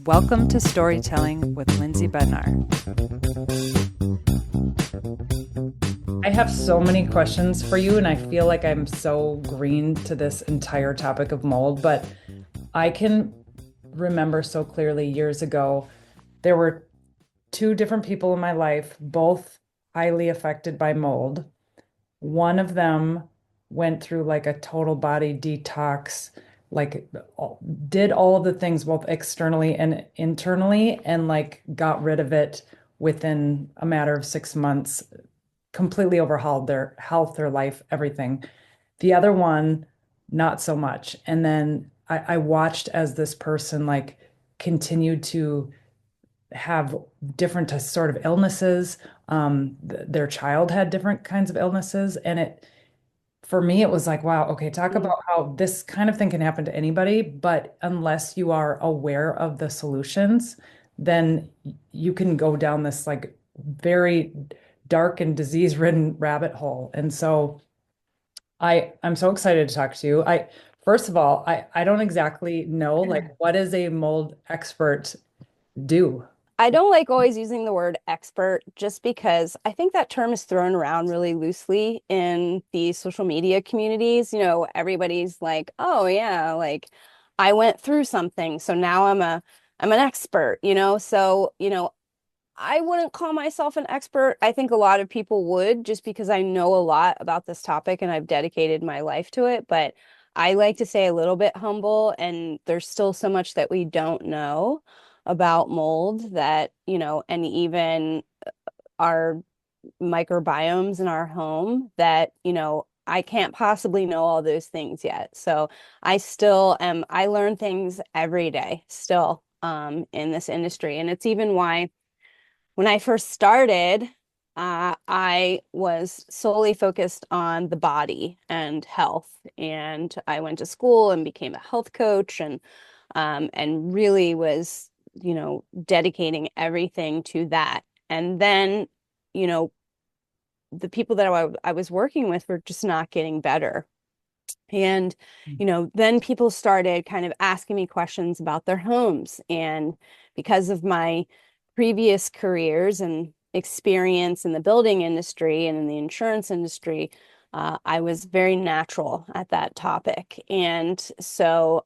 Welcome to Storytelling with Lindsay Bednar. I have so many questions for you, and I feel like I'm so green to this entire topic of mold, but I can remember so clearly years ago, there were two different people in my life, both highly affected by mold. One of them went through like a total body detox, like did all of the things both externally and internally, and like got rid of it within a matter of 6 months, completely overhauled their health, their life, everything. The other one, not so much. And then I watched as this person like continued to have different sort of illnesses. Their child had different kinds of illnesses. And for me, it was like, wow, okay, talk Mm. about how this kind of thing can happen to anybody, but unless you are aware of the solutions, then you can go down this like very dark and disease-ridden rabbit hole. And so I'm so excited to talk to you. First of all, I don't exactly know like what does a mold expert do? I don't like always using the word expert just because I think that term is thrown around really loosely in the social media communities. Everybody's like, "Oh yeah, like I went through something, so now I'm an expert." So, I wouldn't call myself an expert. I think a lot of people would just because I know a lot about this topic and I've dedicated my life to it, but I like to say a little bit humble, and there's still so much that we don't know about mold and even our microbiomes in our home that I can't possibly know all those things yet. So I learn things every day still in this industry. And it's even why when I first started, I was solely focused on the body and health. And I went to school and became a health coach and really was dedicating everything to that. And then, you know, the people that I was working with were just not getting better. And then people started kind of asking me questions about their homes. And because of my previous careers and experience in the building industry and in the insurance industry, I was very natural at that topic. And so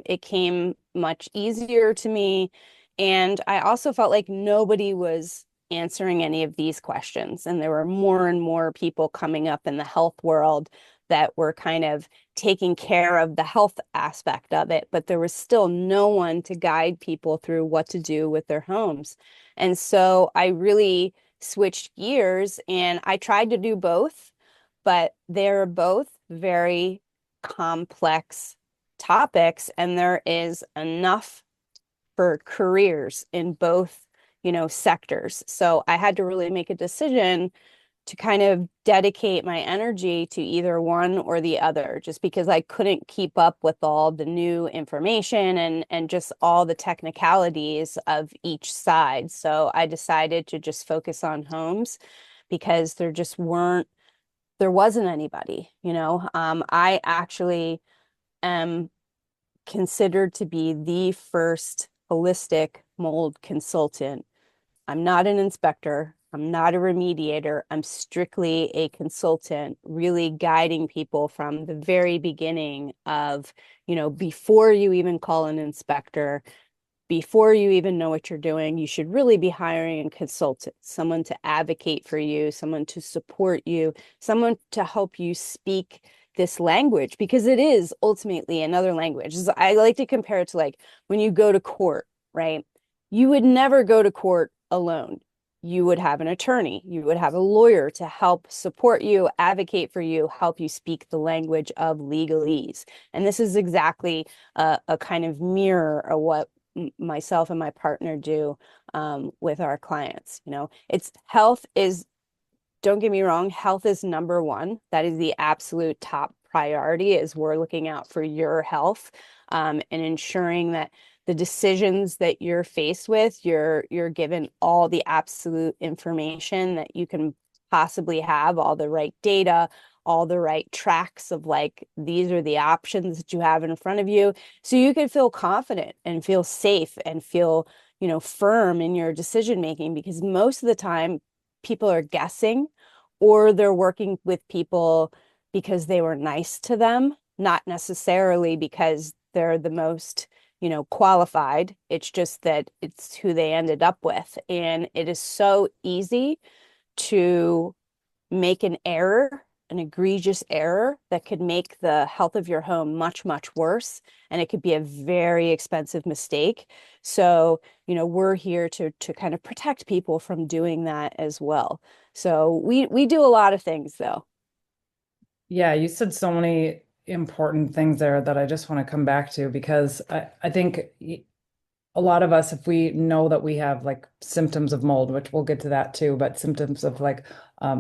it came much easier to me. And I also felt like nobody was answering any of these questions. And there were more and more people coming up in the health world that were kind of taking care of the health aspect of it, but there was still no one to guide people through what to do with their homes. And so I really switched gears and I tried to do both, but they're both very complex topics, and there is enough for careers in both sectors. So I had to really make a decision to kind of dedicate my energy to either one or the other, just because I couldn't keep up with all the new information and just all the technicalities of each side. So I decided to just focus on homes because there wasn't anybody. I actually am considered to be the first holistic mold consultant. I'm not an inspector. I'm not a remediator. I'm strictly a consultant, really guiding people from the very beginning of before you even call an inspector, before you even know what you're doing, you should really be hiring a consultant, someone to advocate for you, someone to support you, someone to help you speak this language, because it is ultimately another language. I like to compare it to like when you go to court, right? You would never go to court alone. You would have an attorney, you would have a lawyer to help support you, advocate for you, help you speak the language of legalese. And this is exactly a kind of mirror of what myself and my partner do with our clients. It's health is, don't get me wrong, health is number one. That is the absolute top priority, is we're looking out for your health and ensuring that the decisions that you're faced with, you're given all the absolute information that you can possibly have, all the right data, all the right tracks of like, these are the options that you have in front of you. So you can feel confident and feel safe and feel, firm in your decision making, because most of the time people are guessing, or they're working with people because they were nice to them, not necessarily because they're the most, qualified. It's just that it's who they ended up with. And it is so easy to make an error, an egregious error that could make the health of your home much, much worse. And it could be a very expensive mistake. So, we're here to kind of protect people from doing that as well. So we do a lot of things though. Yeah, you said so many important things there that I just want to come back to because I think a lot of us, if we know that we have like symptoms of mold, which we'll get to that too, but symptoms of like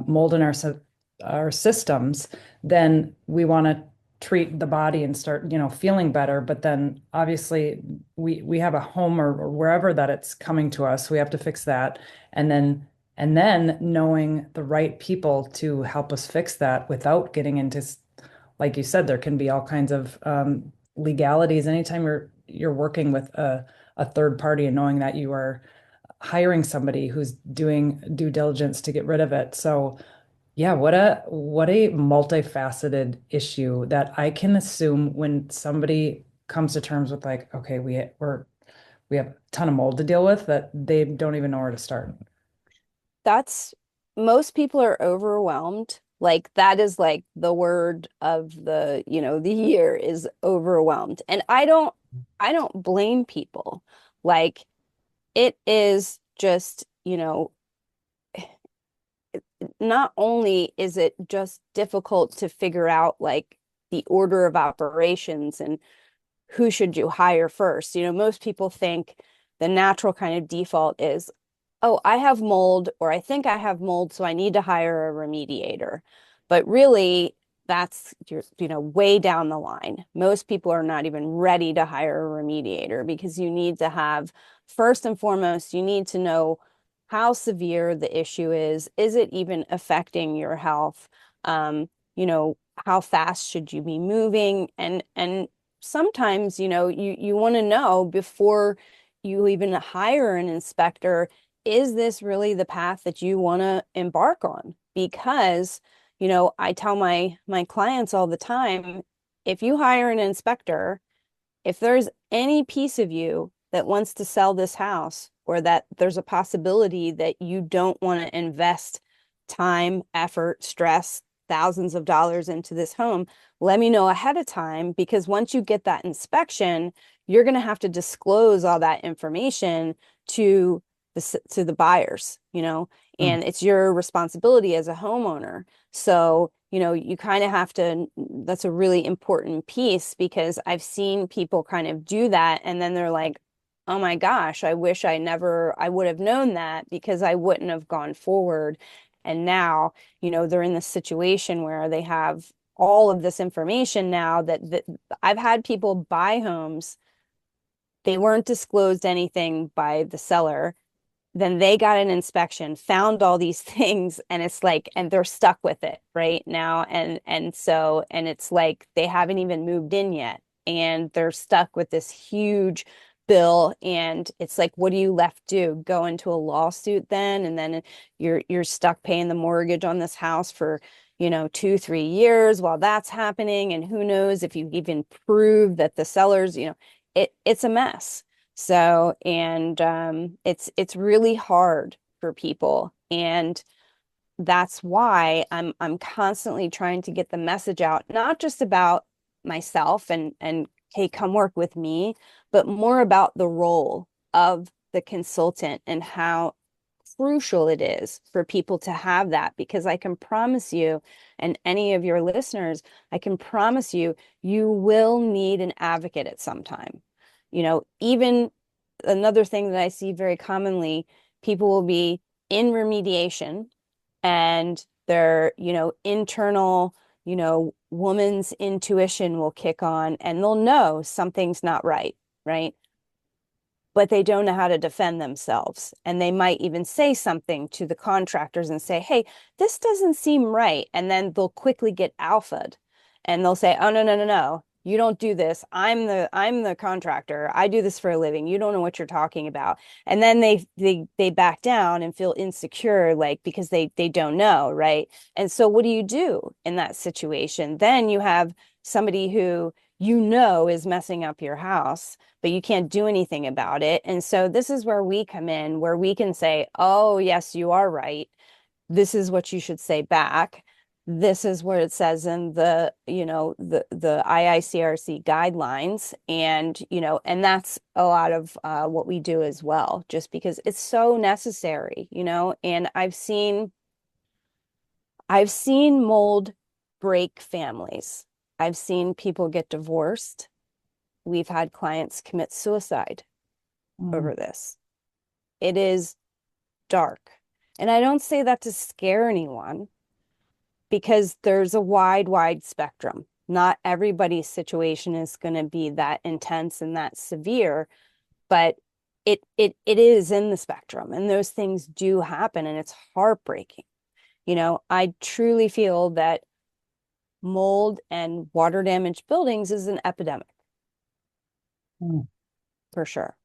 mold in our systems, then we want to treat the body and start, feeling better. But then obviously we have a home or wherever that it's coming to us, we have to fix that, and then knowing the right people to help us fix that without getting into, like you said, there can be all kinds of legalities anytime you're working with a third party and knowing that you are hiring somebody who's doing due diligence to get rid of it. So yeah, what a multifaceted issue that I can assume when somebody comes to terms with like, okay, we have a ton of mold to deal with that they don't even know where to start. That's Most people are overwhelmed. Like that is like the word of the year is overwhelmed. And I don't blame people. Like it is just, not only is it just difficult to figure out like the order of operations and who should you hire first. Most people think the natural kind of default is, oh, I have mold, or I think I have mold, so I need to hire a remediator. But really, that's way down the line. Most people are not even ready to hire a remediator because you need to have, first and foremost, you need to know how severe the issue is. Is it even affecting your health? How fast should you be moving? And sometimes, you want to know before you even hire an inspector, is this really the path that you want to embark on? Because, I tell my clients all the time, if you hire an inspector, if there's any piece of you that wants to sell this house, or that there's a possibility that you don't want to invest time, effort, stress, thousands of dollars into this home, let me know ahead of time, because once you get that inspection, you're going to have to disclose all that information to the buyers, Mm. and it's your responsibility as a homeowner. So, you kind of have to, that's a really important piece, because I've seen people kind of do that and then they're like, oh my gosh, I wish I would have known that because I wouldn't have gone forward. And now, they're in this situation where they have all of this information now that I've had people buy homes, they weren't disclosed anything by the seller, then they got an inspection, found all these things, and it's like, and they're stuck with it right now. And it's like they haven't even moved in yet. And they're stuck with this huge bill. And it's like, what do you left do? Go into a lawsuit then? And then you're stuck paying the mortgage on this house for, 2, 3 years while that's happening. And who knows if you even prove that the sellers, it's a mess. So, and it's really hard for people, and that's why I'm constantly trying to get the message out, not just about myself and hey, come work with me, but more about the role of the consultant and how crucial it is for people to have that. Because I can promise you, and any of your listeners, I can promise you, you will need an advocate at some time. Even another thing that I see very commonly, people will be in remediation and their, internal, woman's intuition will kick on and they'll know something's not right, right? but they don't know how to defend themselves. And they might even say something to the contractors and say, hey, this doesn't seem right. And then they'll quickly get alphaed and they'll say, oh, no, no, no, no. You don't do this. I'm the contractor. I do this for a living. You don't know what you're talking about. And then they back down and feel insecure, like because they don't know, right? And so what do you do in that situation? Then you have somebody who is messing up your house, but you can't do anything about it. And so this is where we come in, where we can say, oh, yes, you are right. This is what you should say back. This is what it says in the IICRC guidelines. And, and that's a lot of what we do as well, just because it's so necessary, and I've seen mold break families. I've seen people get divorced. We've had clients commit suicide Mm. over this. It is dark. And I don't say that to scare anyone because there's a wide, wide spectrum. Not everybody's situation is going to be that intense and that severe, but it is in the spectrum and those things do happen and it's heartbreaking. I truly feel that mold and water damaged buildings is an epidemic Mm. for sure.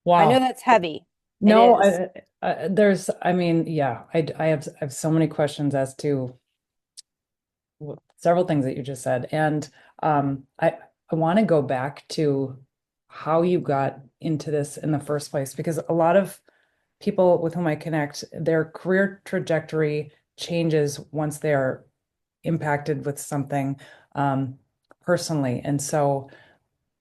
I know Wow. that's heavy. It No, is. I mean, yeah, I have so many questions as to several things that you just said. And I want to go back to how you got into this in the first place, because a lot of people with whom I connect, their career trajectory changes once they are impacted with something um, personally. And so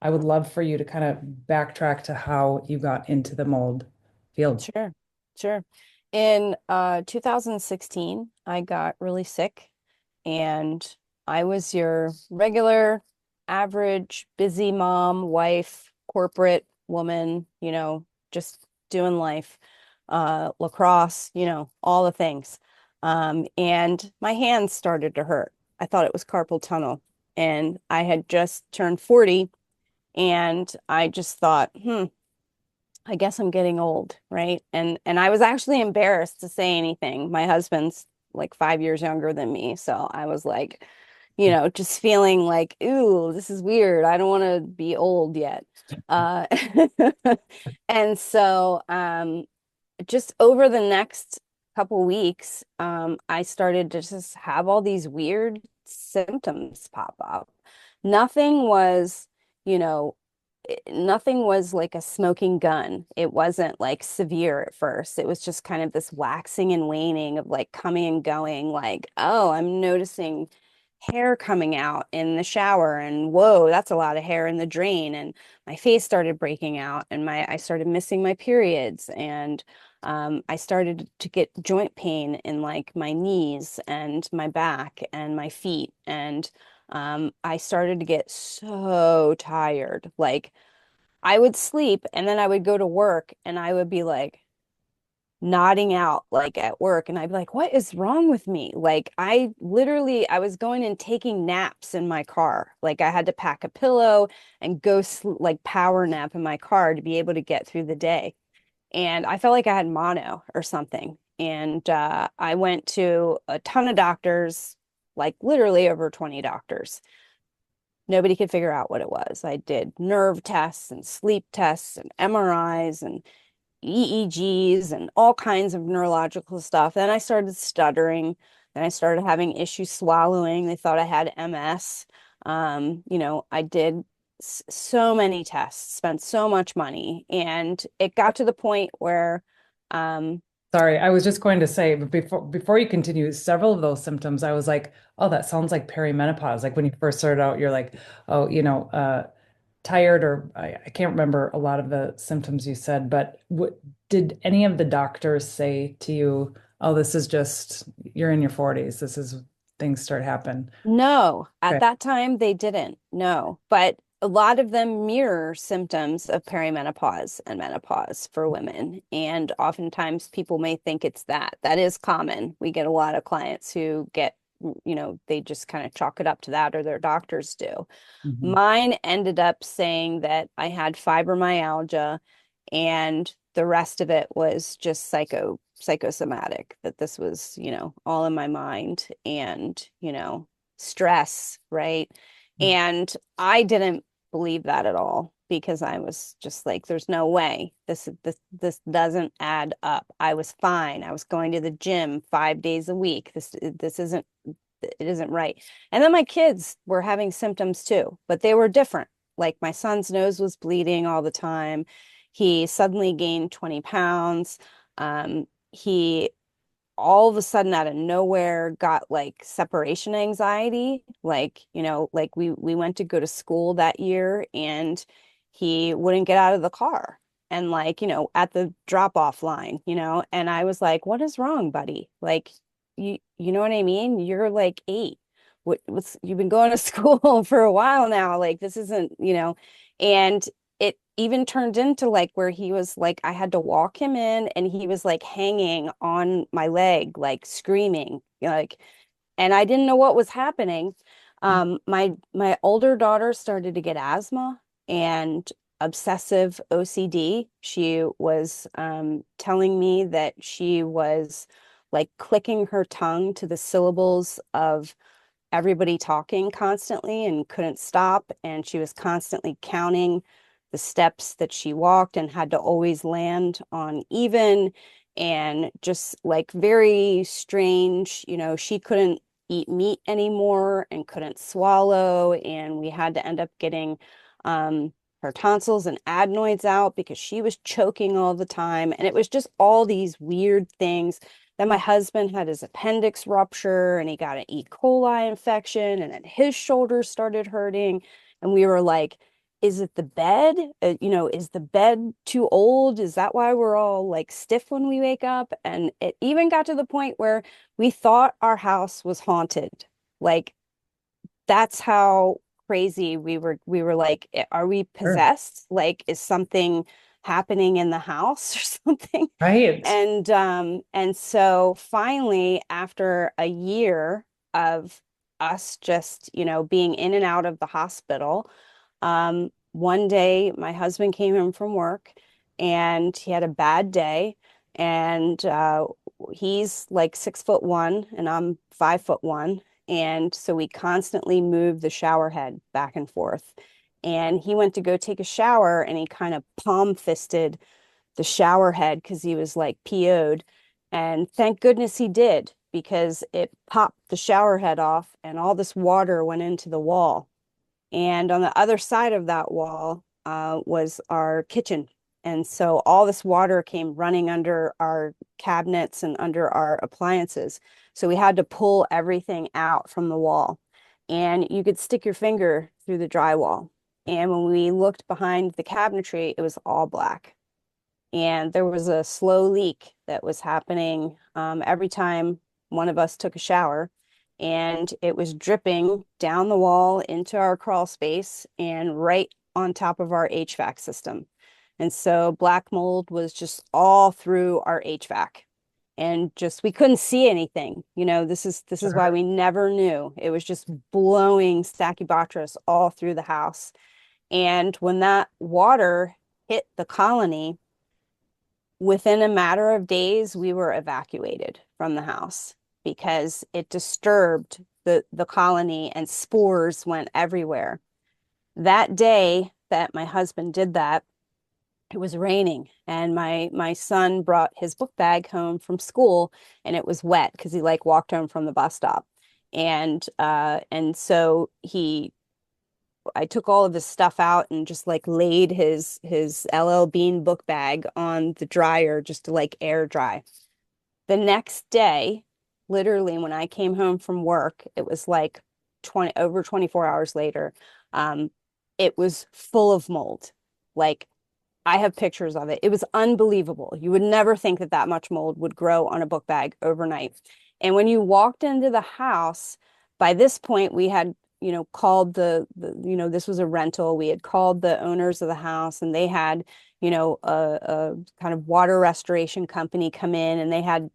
I would love for you to kind of backtrack to how you got into the mold field. Sure, sure. In 2016, I got really sick and I was your regular, average, busy mom, wife, corporate woman, just doing life, lacrosse, all the things. And my hands started to hurt. I thought it was carpal tunnel. And I had just turned 40 and I just thought, I guess I'm getting old, right? And I was actually embarrassed to say anything. My husband's like 5 years younger than me, so I was like, just feeling like, ooh, this is weird. I don't want to be old yet. Uh, and so just over the next couple weeks, I started to just have all these weird symptoms pop up. Nothing was, you know, nothing was like a smoking gun. It wasn't like severe at first. It was just kind of this waxing and waning of like coming and going, like, oh, I'm noticing hair coming out in the shower and whoa, that's a lot of hair in the drain. And my face started breaking out and I started missing my periods and I started to get joint pain in like my knees and my back and my feet. And I started to get so tired. Like I would sleep and then I would go to work and I would be like nodding out like at work and I'd be like, what is wrong with me? Like I was going and taking naps in my car. Like I had to pack a pillow and go like power nap in my car to be able to get through the day. And I felt like I had mono or something. And I went to a ton of doctors, like literally over 20 doctors. Nobody could figure out what it was. I did nerve tests and sleep tests and MRIs and EEGs and all kinds of neurological stuff. Then I started stuttering. Then I started having issues swallowing. They thought I had MS. I did so many tests, spent so much money, and it got to the point where um, Sorry, I was just going to say, but before you continue, several of those symptoms, I was like, oh, that sounds like perimenopause. Like when you first started out, you're like, oh, tired, or I can't remember a lot of the symptoms you said, but what did any of the doctors say to you, oh, this is just you're in your 40s. This is things start happen. No, at Okay. that time they didn't. No, but a lot of them mirror symptoms of perimenopause and menopause for women. And oftentimes people may think it's that. That is common. We get a lot of clients who get they just kind of chalk it up to that, or their doctors do. Mhm. Mine ended up saying that I had fibromyalgia, and the rest of it was just psychosomatic, that this was, all in my mind, and, stress, right? And I didn't believe that at all, because I was just like, there's no way this doesn't add up. I was fine. I was going to the gym 5 days a week. This isn't it isn't right. And then my kids were having symptoms too, but they were different. Like my son's nose was bleeding all the time. He suddenly gained 20 pounds. He all of a sudden out of nowhere got like separation anxiety. Like, like we went to go to school that year, and he wouldn't get out of the car. And like, at the drop-off line, and I was like, what is wrong, buddy? Like, you know what I mean? You're like 8. What's you've been going to school for a while now. Like this isn't, and it even turned into like where he was like, I had to walk him in, and he was like hanging on my leg, like screaming, like, and I didn't know what was happening. My older daughter started to get asthma and obsessive OCD. She was telling me that she was like clicking her tongue to the syllables of everybody talking constantly and couldn't stop. And she was constantly counting the steps that she walked and had to always land on even, and just like very strange. She couldn't eat meat anymore and couldn't swallow. And we had to end up getting um, her tonsils and adenoids out because she was choking all the time. And it was just all these weird things. Then my husband had his appendix rupture, and he got an E. coli infection, and then his shoulders started hurting. And we were like, is it the bed? Is the bed too old? Is that why we're all like stiff when we wake up? And it even got to the point where we thought our house was haunted. Like that's how crazy we were like, are we Sure. possessed? Like, is something happening in the house or something? Right. And so finally, after a year of us just, being in and out of the hospital, one day my husband came home from work, and he had a bad day. And he's like 6'1" and I'm 5'1". And so we constantly moved the shower head back and forth. And he went to go take a shower, and he kind of palm fisted the shower head because he was like PO'd. And thank goodness he did, because it popped the shower head off and all this water went into the wall. And on the other side of that wall was our kitchen. And so all this water came running under our cabinets and under our appliances. So we had to pull everything out from the wall. And you could stick your finger through the drywall. And when we looked behind the cabinetry, it was all black. And there was a slow leak that was happening every time one of us took a shower. And it was dripping down the wall into our crawl space and right on top of our HVAC system. And so black mold was just all through our HVAC. And just we couldn't see anything. This is why Sure. we never knew. It was just blowing Stachybotrys all through the house. And when that water hit the colony, within a matter of days, we were evacuated from the house because it disturbed the colony, and spores went everywhere. That day that my husband did that, it was raining, and my son brought his book bag home from school, and it was wet because he like walked home from the bus stop. And so I took all of his stuff out and just like laid his LL Bean book bag on the dryer just to like air dry. The next day, literally when I came home from work, it was like 24 hours later. Um, it was full of mold. Like I have pictures of it. It was unbelievable. You would never think that that much mold would grow on a book bag overnight. And when you walked into the house, by this point we had, called this was a rental. We had called the owners of the house, and they had, a kind of water restoration company come in, and they had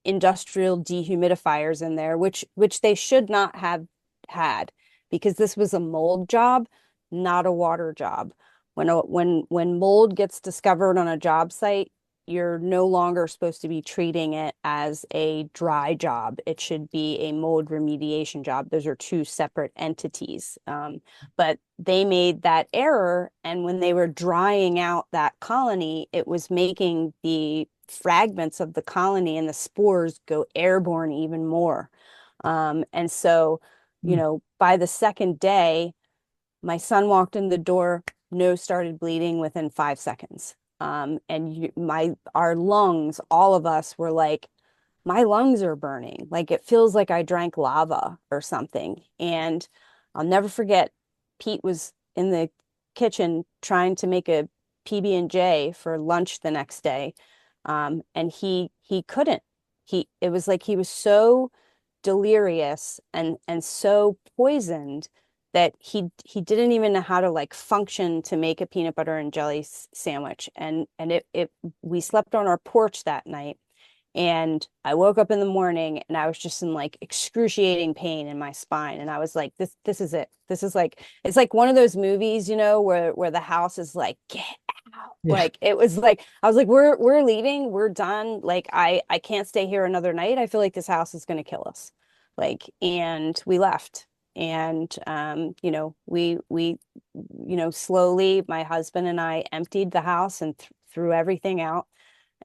industrial dehumidifiers in there, which they should not have had because this was a mold job, not a water job. When mold gets discovered on a job site, you're no longer supposed to be treating it as a dry job. It should be a mold remediation job. Those are two separate entities. But they made that error, and when they were drying out that colony, it was making the fragments of the colony and the spores go airborne even more. And so, Mm. by the second day, my son walked in the door, nose started bleeding within 5 seconds. And our lungs, all of us were like, my lungs are burning. Like it feels like I drank lava or something. And I'll never forget, Pete was in the kitchen trying to make a PB&J for lunch the next day. And he couldn't. It was like he was so delirious and so poisoned that he didn't even know how to like function to make a peanut butter and jelly sandwich. And it we slept on our porch that night. And I woke up in the morning and I was just in like excruciating pain in my spine. And I was like, this is it. This is like, it's like one of those movies, where the house is like, get out. Yeah. Like it was like, I was like, we're leaving, we're done. Like I can't stay here another night. I feel like this house is gonna kill us. Like, and we left. And slowly my husband and I emptied the house and threw everything out.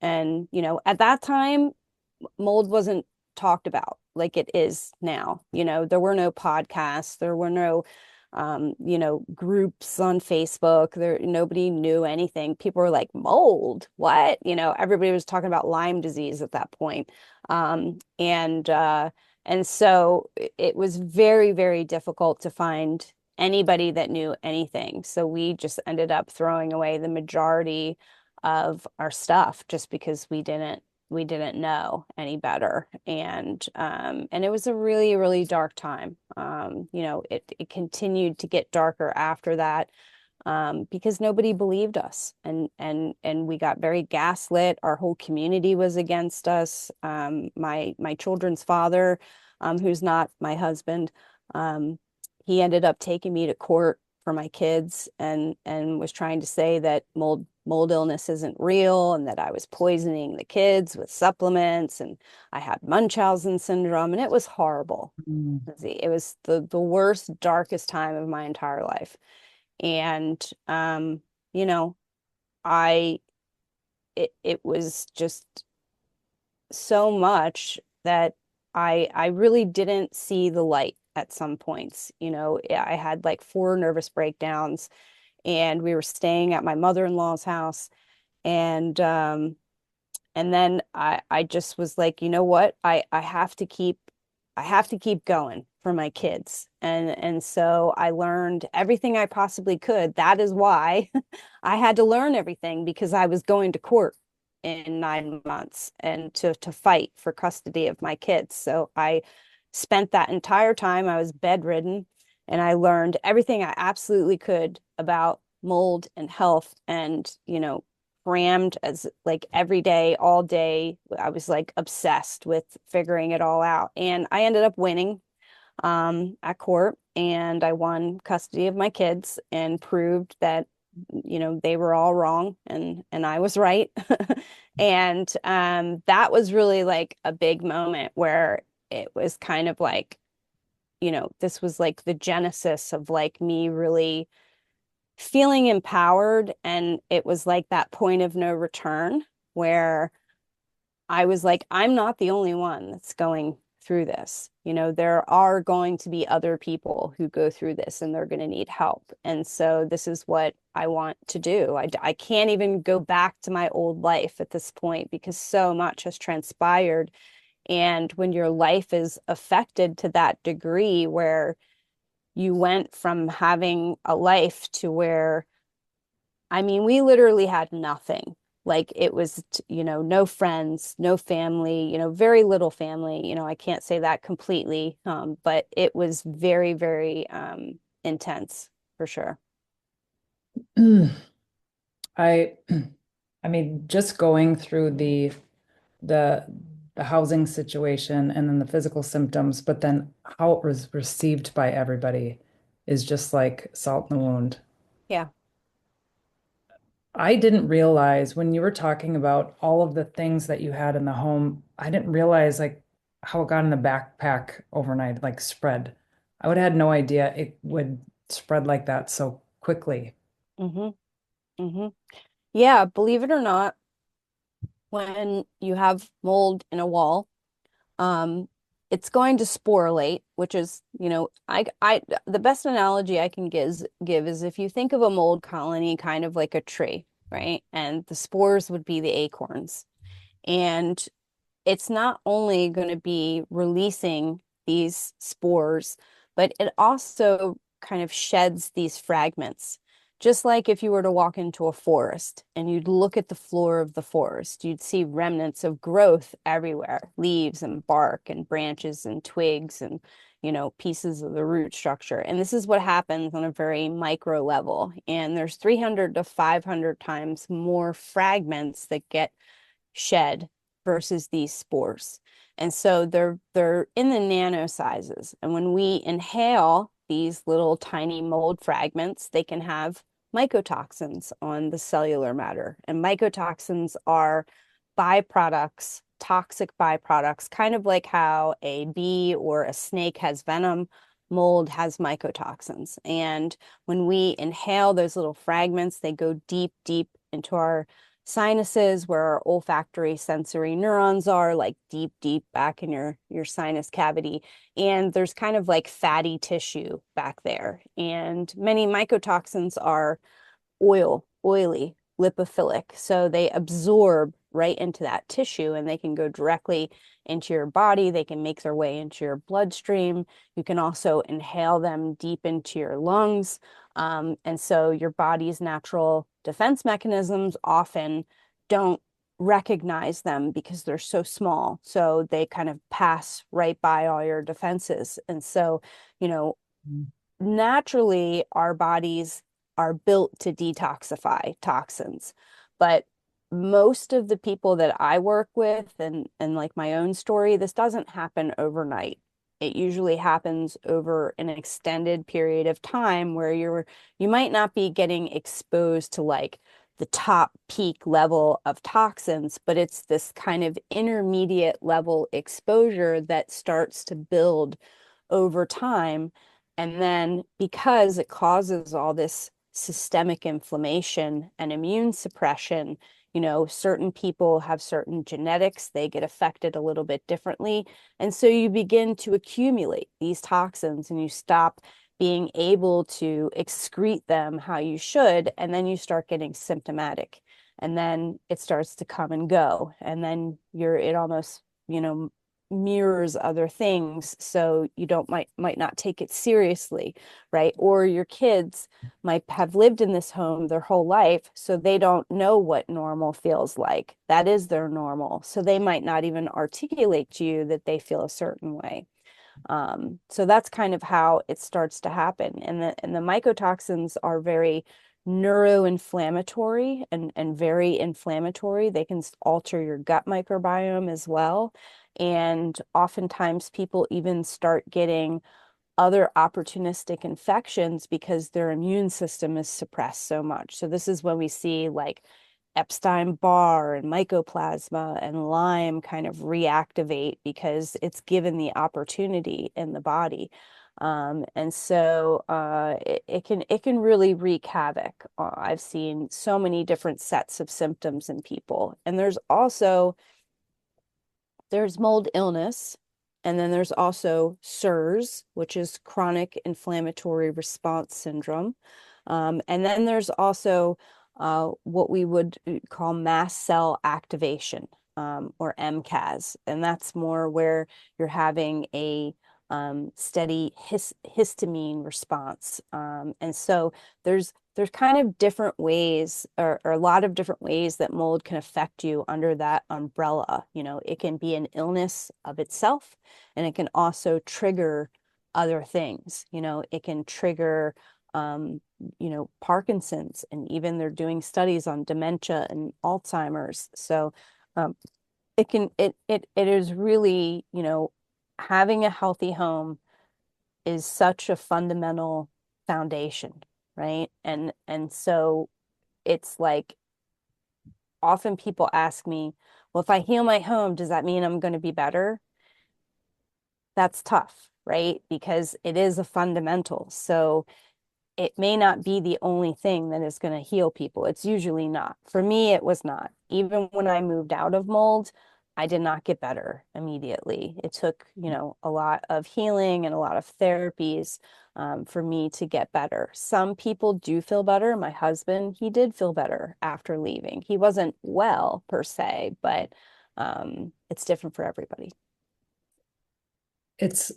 And, at that time, mold wasn't talked about like it is now. There were no podcasts, there were no, groups on Facebook. Nobody knew anything. People were like, mold, what? Everybody was talking about Lyme disease at that point. And so it was very, very difficult to find anybody that knew anything. So we just ended up throwing away the majority of our stuff just because we didn't know any better. And it was a really, really dark time. It continued to get darker after that, because nobody believed us, and we got very gaslit. Our whole community was against us. My children's father, who's not my husband, um, he ended up taking me to court for my kids and was trying to say that mold illness isn't real and that I was poisoning the kids with supplements and I had Munchausen syndrome, and it was horrible. Mm. It was the worst, darkest time of my entire life. And you know, I it was just so much that I really didn't see the light at some points. I had like four nervous breakdowns, and we were staying at my mother-in-law's house. And then I just was like, you know what? I have to keep going for my kids. And so I learned everything I possibly could. That is why I had to learn everything, because I was going to court in 9 months and to fight for custody of my kids. So I spent that entire time, I was bedridden, and I learned everything I absolutely could about mold and health, and crammed as like every day, all day. I was like obsessed with figuring it all out. And I ended up winning at court, and I won custody of my kids and proved that they were all wrong, and I was right. And that was really like a big moment where it was kind of like, this was like the genesis of like me really feeling empowered. And it was like that point of no return where I was like, I'm not the only one that's going through this. There are going to be other people who go through this and they're going to need help. And so this is what I want to do. I can't even go back to my old life at this point because so much has transpired. And when your life is affected to that degree where you went from having a life to where, I mean, we literally had nothing. Like it was, no friends, no family, very little family. I can't say that completely, but it was very, very intense for sure. I I mean, just going through the the housing situation and then the physical symptoms, but then how it was received by everybody is just like salt in the wound. Yeah. I didn't realize when you were talking about all of the things that you had in the home, I didn't realize like how it got in the backpack overnight, like spread. I would have had no idea it would spread like that so quickly. hmm hmm Yeah, believe it or not, when you have mold in a wall, um, it's going to sporulate, which is, the best analogy I can give is if you think of a mold colony kind of like a tree, right? And the spores would be the acorns. And it's not only going to be releasing these spores, but it also kind of sheds these fragments. Just like if you were to walk into a forest and you'd look at the floor of the forest, you'd see remnants of growth everywhere, leaves and bark and branches and twigs and, pieces of the root structure. And this is what happens on a very micro level. And there's 300 to 500 times more fragments that get shed versus these spores. And so they're in the nano sizes. And when we inhale these little tiny mold fragments, they can have mycotoxins on the cellular matter. And mycotoxins are byproducts, toxic byproducts, kind of like how a bee or a snake has venom. Mold has mycotoxins. And when we inhale those little fragments, they go deep, deep into our sinuses where our olfactory sensory neurons are, like deep, deep back in your sinus cavity. And there's kind of like fatty tissue back there. And many mycotoxins are oily, lipophilic. So they absorb right into that tissue and they can go directly into your body. They can make their way into your bloodstream. You can also inhale them deep into your lungs. And so your body's natural defense mechanisms often don't recognize them because they're so small. So they kind of pass right by all your defenses. And so, you know, naturally our bodies are built to detoxify toxins, but most of the people that I work with and like my own story, this doesn't happen overnight. It usually happens over an extended period of time where you might not be getting exposed to like the top peak level of toxins, but it's this kind of intermediate level exposure that starts to build over time. And then because it causes all this systemic inflammation and immune suppression, certain people have certain genetics, they get affected a little bit differently. And so you begin to accumulate these toxins and you stop being able to excrete them how you should. And then you start getting symptomatic. And then it starts to come and go. And then it almost, mirrors other things, so you don't might not take it seriously, right? Or your kids might have lived in this home their whole life, so they don't know what normal feels like. That is their normal, so they might not even articulate to you that they feel a certain way. So that's kind of how it starts to happen. And the mycotoxins are very neuroinflammatory and very inflammatory. They can alter your gut microbiome as well. And oftentimes people even start getting other opportunistic infections because their immune system is suppressed so much. So this is when we see like Epstein-Barr and mycoplasma and Lyme kind of reactivate because it's given the opportunity in the body. And so it can really wreak havoc. I've seen so many different sets of symptoms in people. And there's mold illness, and then there's also CIRS, which is chronic inflammatory response syndrome. And then there's also what we would call mast cell activation, or MCAS. And that's more where you're having a steady histamine response. And so there's kind of different ways or a lot of different ways that mold can affect you under that umbrella. It can be an illness of itself, and it can also trigger other things. It can trigger Parkinson's, and even they're doing studies on dementia and Alzheimer's. So it is really, having a healthy home is such a fundamental foundation, right? And so it's like often people ask me, well, if I heal my home, does that mean I'm going to be better? That's tough, right? Because it is a fundamental. So it may not be the only thing that is going to heal people. It's usually not. For me, it was not. Even when I moved out of mold, I did not get better immediately. It took, a lot of healing and a lot of therapies for me to get better. Some people do feel better. My husband, he did feel better after leaving. He wasn't well per se, but it's different for everybody. It's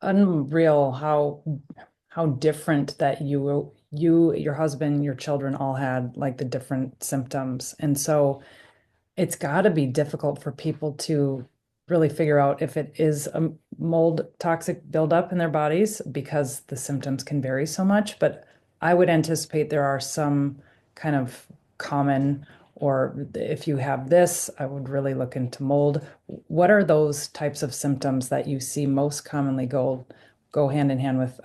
unreal how different that you, your husband, your children all had like the different symptoms. And so it's got to be difficult for people to really figure out if it is a mold toxic buildup in their bodies because the symptoms can vary so much. But I would anticipate there are some kind of common, or if you have this, I would really look into mold. What are those types of symptoms that you see most commonly go hand in hand with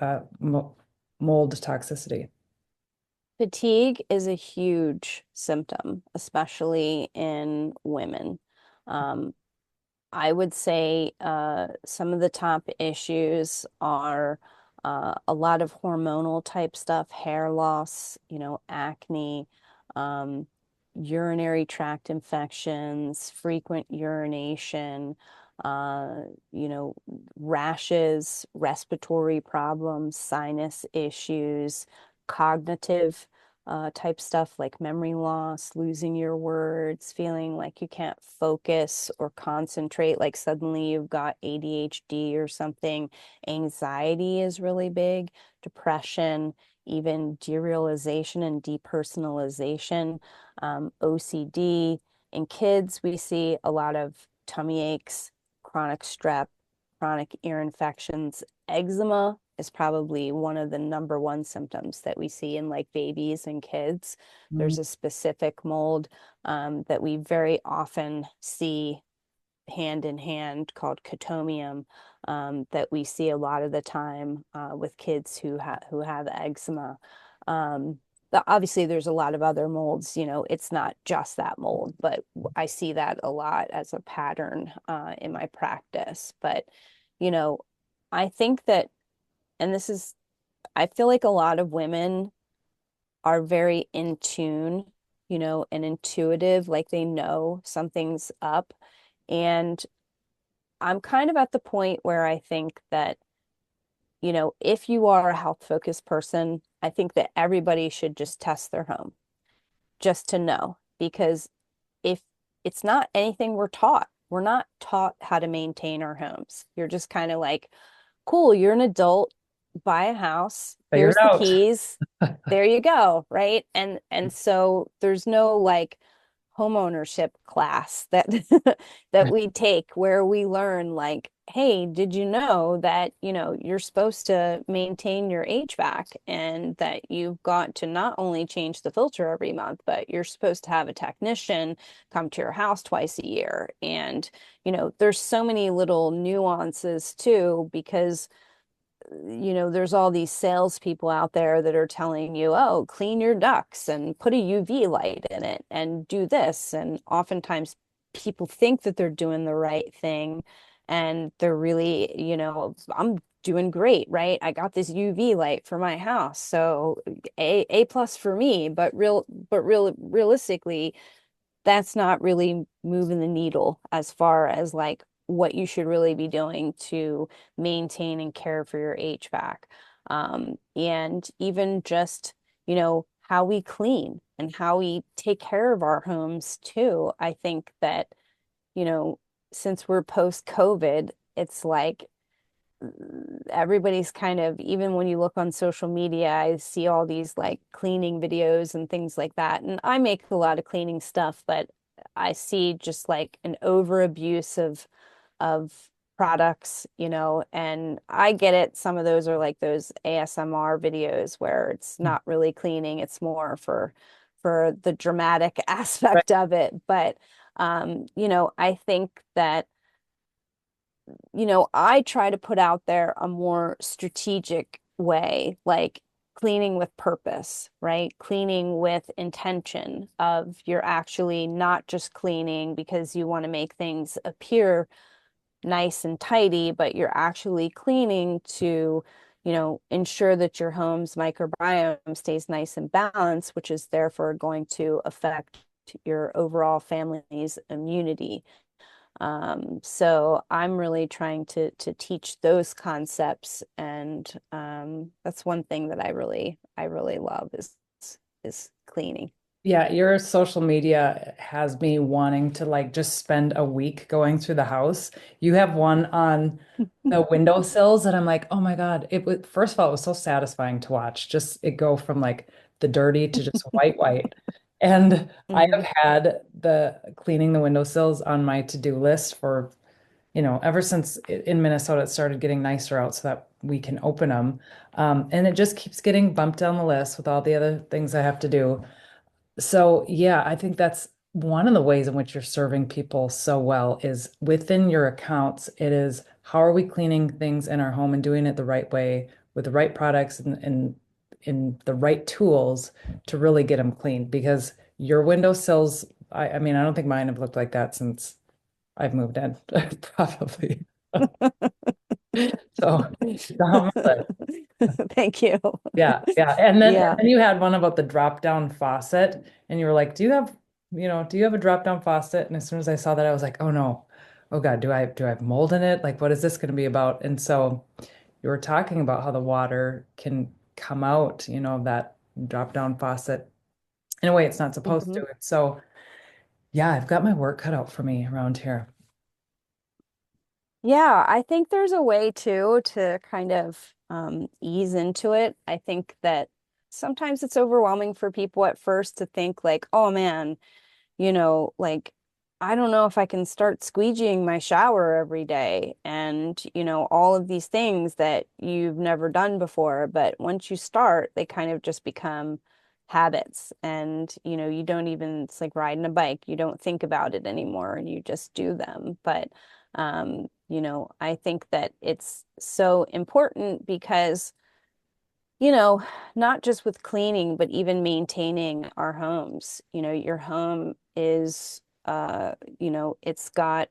mold toxicity? Fatigue is a huge symptom, especially in women. Um, I would say some of the top issues are a lot of hormonal type stuff, hair loss, acne, um, urinary tract infections, frequent urination, uh, you know, rashes, respiratory problems, sinus issues, cognitive type stuff like memory loss, losing your words, feeling like you can't focus or concentrate, like suddenly you've got ADHD or something. Anxiety is really big, depression, even derealization and depersonalization, OCD. In kids, we see a lot of tummy aches, chronic strep, chronic ear infections. Eczema is probably one of the number one symptoms that we see in like babies and kids. Mm. There's a specific mold that we very often see hand in hand called cotomium that we see a lot of the time with kids who have eczema. Um, Obviously, there's a lot of other molds. It's not just that mold, but I see that a lot as a pattern in my practice. But you know, I think that, and this is, I feel like a lot of women are very in tune, and intuitive, like they know something's up. And I'm kind of at the point where I think that, if you are a health focused person, I think that everybody should just test their home just to know. Because if it's not anything we're not taught how to maintain our homes. You're just kind of like, cool, you're an adult, buy a house, Figure it here's the out. keys, there you go, right? And so there's no like homeownership class that that we take where we learn like, hey, did you know that, you're supposed to maintain your HVAC and that you've got to not only change the filter every month, but you're supposed to have a technician come to your house twice a year. And, there's so many little nuances too, because there's all these salespeople out there that are telling you, oh, clean your ducts and put a UV light in it and do this. And oftentimes people think that they're doing the right thing and they're really, I'm doing great, right? I got this UV light for my house. So A plus for me, realistically, that's not really moving the needle as far as like what you should really be doing to maintain and care for your HVAC. And even just, how we clean and how we take care of our homes too. I think that, you know, since we're post COVID, it's like everybody's kind of, even when you look on social media, I see all these like cleaning videos and things like that. And I make a lot of cleaning stuff, but I see just like an over abuse of products, and I get it. Some of those are like those ASMR videos where it's not really cleaning, it's more for the dramatic Right. aspect of it. But I think that I try to put out there a more strategic way, like cleaning with purpose, right? Cleaning with intention of you're actually not just cleaning because you want to make things appear nice and tidy, but you're actually cleaning to, ensure that your home's microbiome stays nice and balanced, which is therefore going to affect your overall family's immunity. So I'm really trying to teach those concepts, and that's one thing that I really love is cleaning. Yeah, your social media has me wanting to like just spend a week going through the house. You have one on the windowsills that I'm like, oh my God. It was, first of all, it was so satisfying to watch. Just it go from like the dirty to just white, white. And I Hmm. have had the cleaning the windowsills on my to-do list for, ever since in Minnesota it started getting nicer out so that we can open them. And it just keeps getting bumped down the list with all the other things I have to do. So, yeah, I think that's one of the ways in which you're serving people so well is within your accounts. It is how are we cleaning things in our home and doing it the right way with the right products and in the right tools to really get them clean. Because your windowsills, I mean, I don't think mine have looked like that since I've moved in, probably. So, it's on my list. Thank you. Yeah, yeah. And Yeah. then you had one about the drop down faucet, and you were like, do you have a drop down faucet? And as soon as I saw that, I was like, oh no. Oh God, do I have mold in it? Like, what is this going to be about? And so you were talking about how the water can come out, of that drop down faucet in a way it's not supposed to. Hmm. And so, yeah, I've got my work cut out for me around here. Yeah, I think there's a way too to kind of ease into it. I think that sometimes it's overwhelming for people at first to think like, oh man, like I don't know if I can start squeegeeing my shower every day and, all of these things that you've never done before. But once you start, they kind of just become habits. And, you don't even, it's like riding a bike. You don't think about it anymore and you just do them. But, I think that it's so important because not just with cleaning, but even maintaining our homes. Your home is, it's got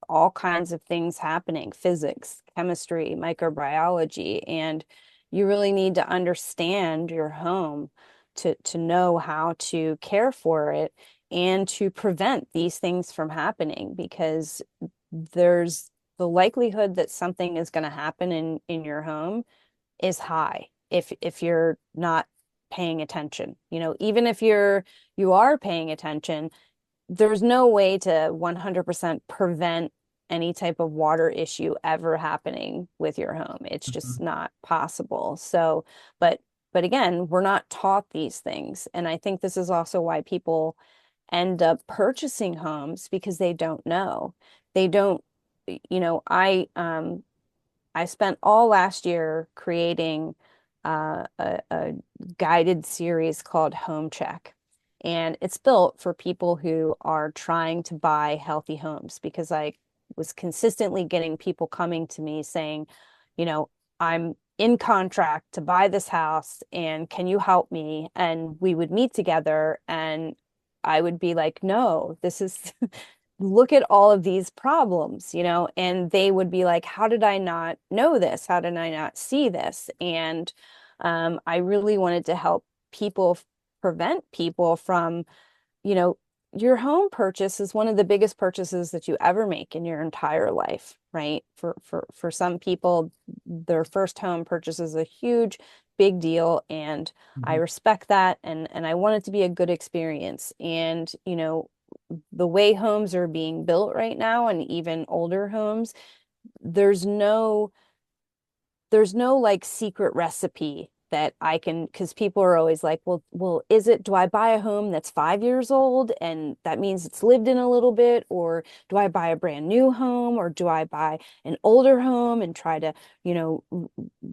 all kinds of things happening, physics, chemistry, microbiology, and you really need to understand your home to know how to care for it and to prevent these things from happening because there's the likelihood that something is going to happen in your home is high if you're not paying attention. Even if you are paying attention, there's no way to 100% prevent any type of water issue ever happening with your home. It's just Mhm. not possible. So, but again, we're not taught these things. And I think this is also why people end up purchasing homes because they don't know. They don't, I spent all last year creating a guided series called Home Check. And it's built for people who are trying to buy healthy homes because I was consistently getting people coming to me saying, you know, I'm in contract to buy this house and can you help me? And we would meet together and I would be like, no, this is look at all of these problems, and they would be like, how did I not know this? How did I not see this? And I really wanted to help people prevent people from, you know, your home purchase is one of the biggest purchases that you ever make in your entire life, right? For some people, their first home purchase is a huge, big deal, and I Mhm. respect that, and I want it to be a good experience. And the way homes are being built right now, and even older homes, there's no like secret recipe that I can, because people are always like, is it, do I buy a home that's 5 years old and that means it's lived in a little bit, or do I buy a brand new home, or do I buy an older home and try to,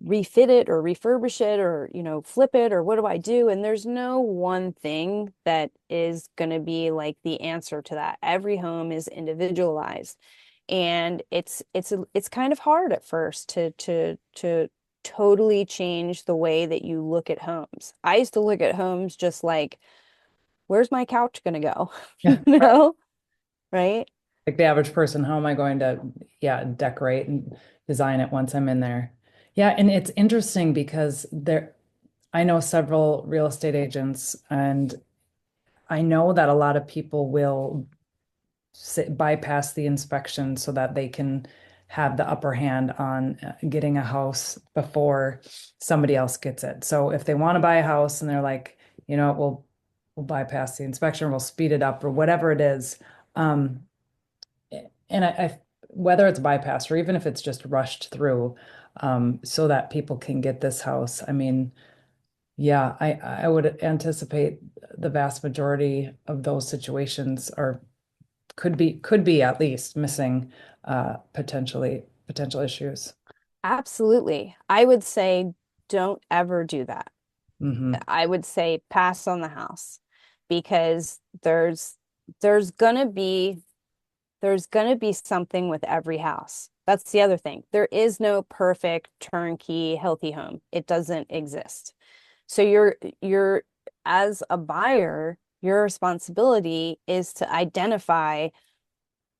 refit it or refurbish it or, flip it, or what do I do? And there's no one thing that is going to be like the answer to that. Every home is individualized. And it's kind of hard at first to totally change the way that you look at homes. I used to look at homes just like, where's my couch going to go? Yeah. Right? Like the average person, how am I going to, yeah, decorate and design it once I'm in there? Yeah, and it's interesting because I know several real estate agents, and I know that a lot of people will bypass the inspection so that they can have the upper hand on getting a house before somebody else gets it. So if they want to buy a house and they're like, we'll bypass the inspection, we'll speed it up or whatever it is. Um, and whether it's bypassed or even if it's just rushed through, so that people can get this house. I mean, yeah, I would anticipate the vast majority of those situations are could be at least missing potential issues. Absolutely. I would say don't ever do that. Hmm. I would say pass on the house, because there's gonna be something with every house. That's the other thing. There is no perfect turnkey healthy home. It doesn't exist. So you're as a buyer, your responsibility is to identify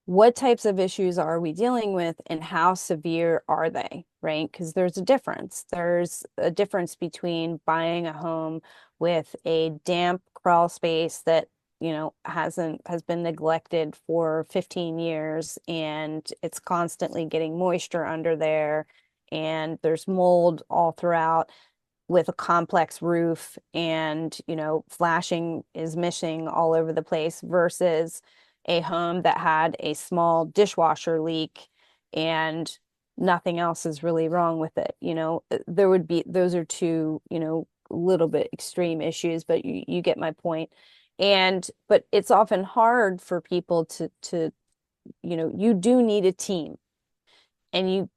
what types of issues are we dealing with and how severe are they, right? Because there's a difference. There's a difference between buying a home with a damp crawl space that, has been neglected for 15 years and it's constantly getting moisture under there and there's mold all throughout, with a complex roof and, flashing is missing all over the place, versus a home that had a small dishwasher leak and nothing else is really wrong with it. There would be, those are two, little bit extreme issues, but you get my point. But it's often hard for people to, you do need a team, and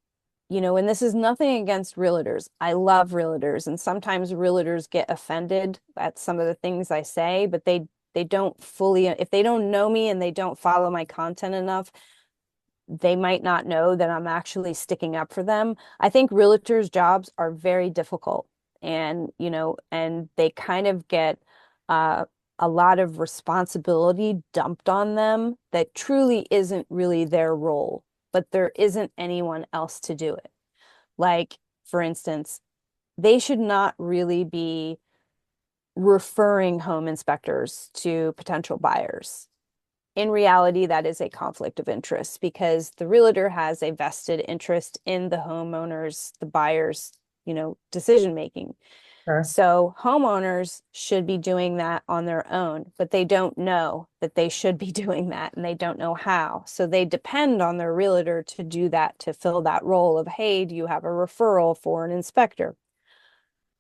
and this is nothing against realtors. I love realtors, and sometimes realtors get offended at some of the things I say, but they don't fully, if they don't know me and they don't follow my content enough, they might not know that I'm actually sticking up for them. I think realtors' jobs are very difficult, and and they kind of get uh, a lot of responsibility dumped on them that truly isn't really their role, but there isn't anyone else to do it. Like, for instance, they should not really be referring home inspectors to potential buyers. In reality, that is a conflict of interest because the realtor has a vested interest in the homeowners, the buyers, decision making. Sure. So homeowners should be doing that on their own, but they don't know that they should be doing that and they don't know how. So they depend on their realtor to do that, to fill that role of, hey, do you have a referral for an inspector?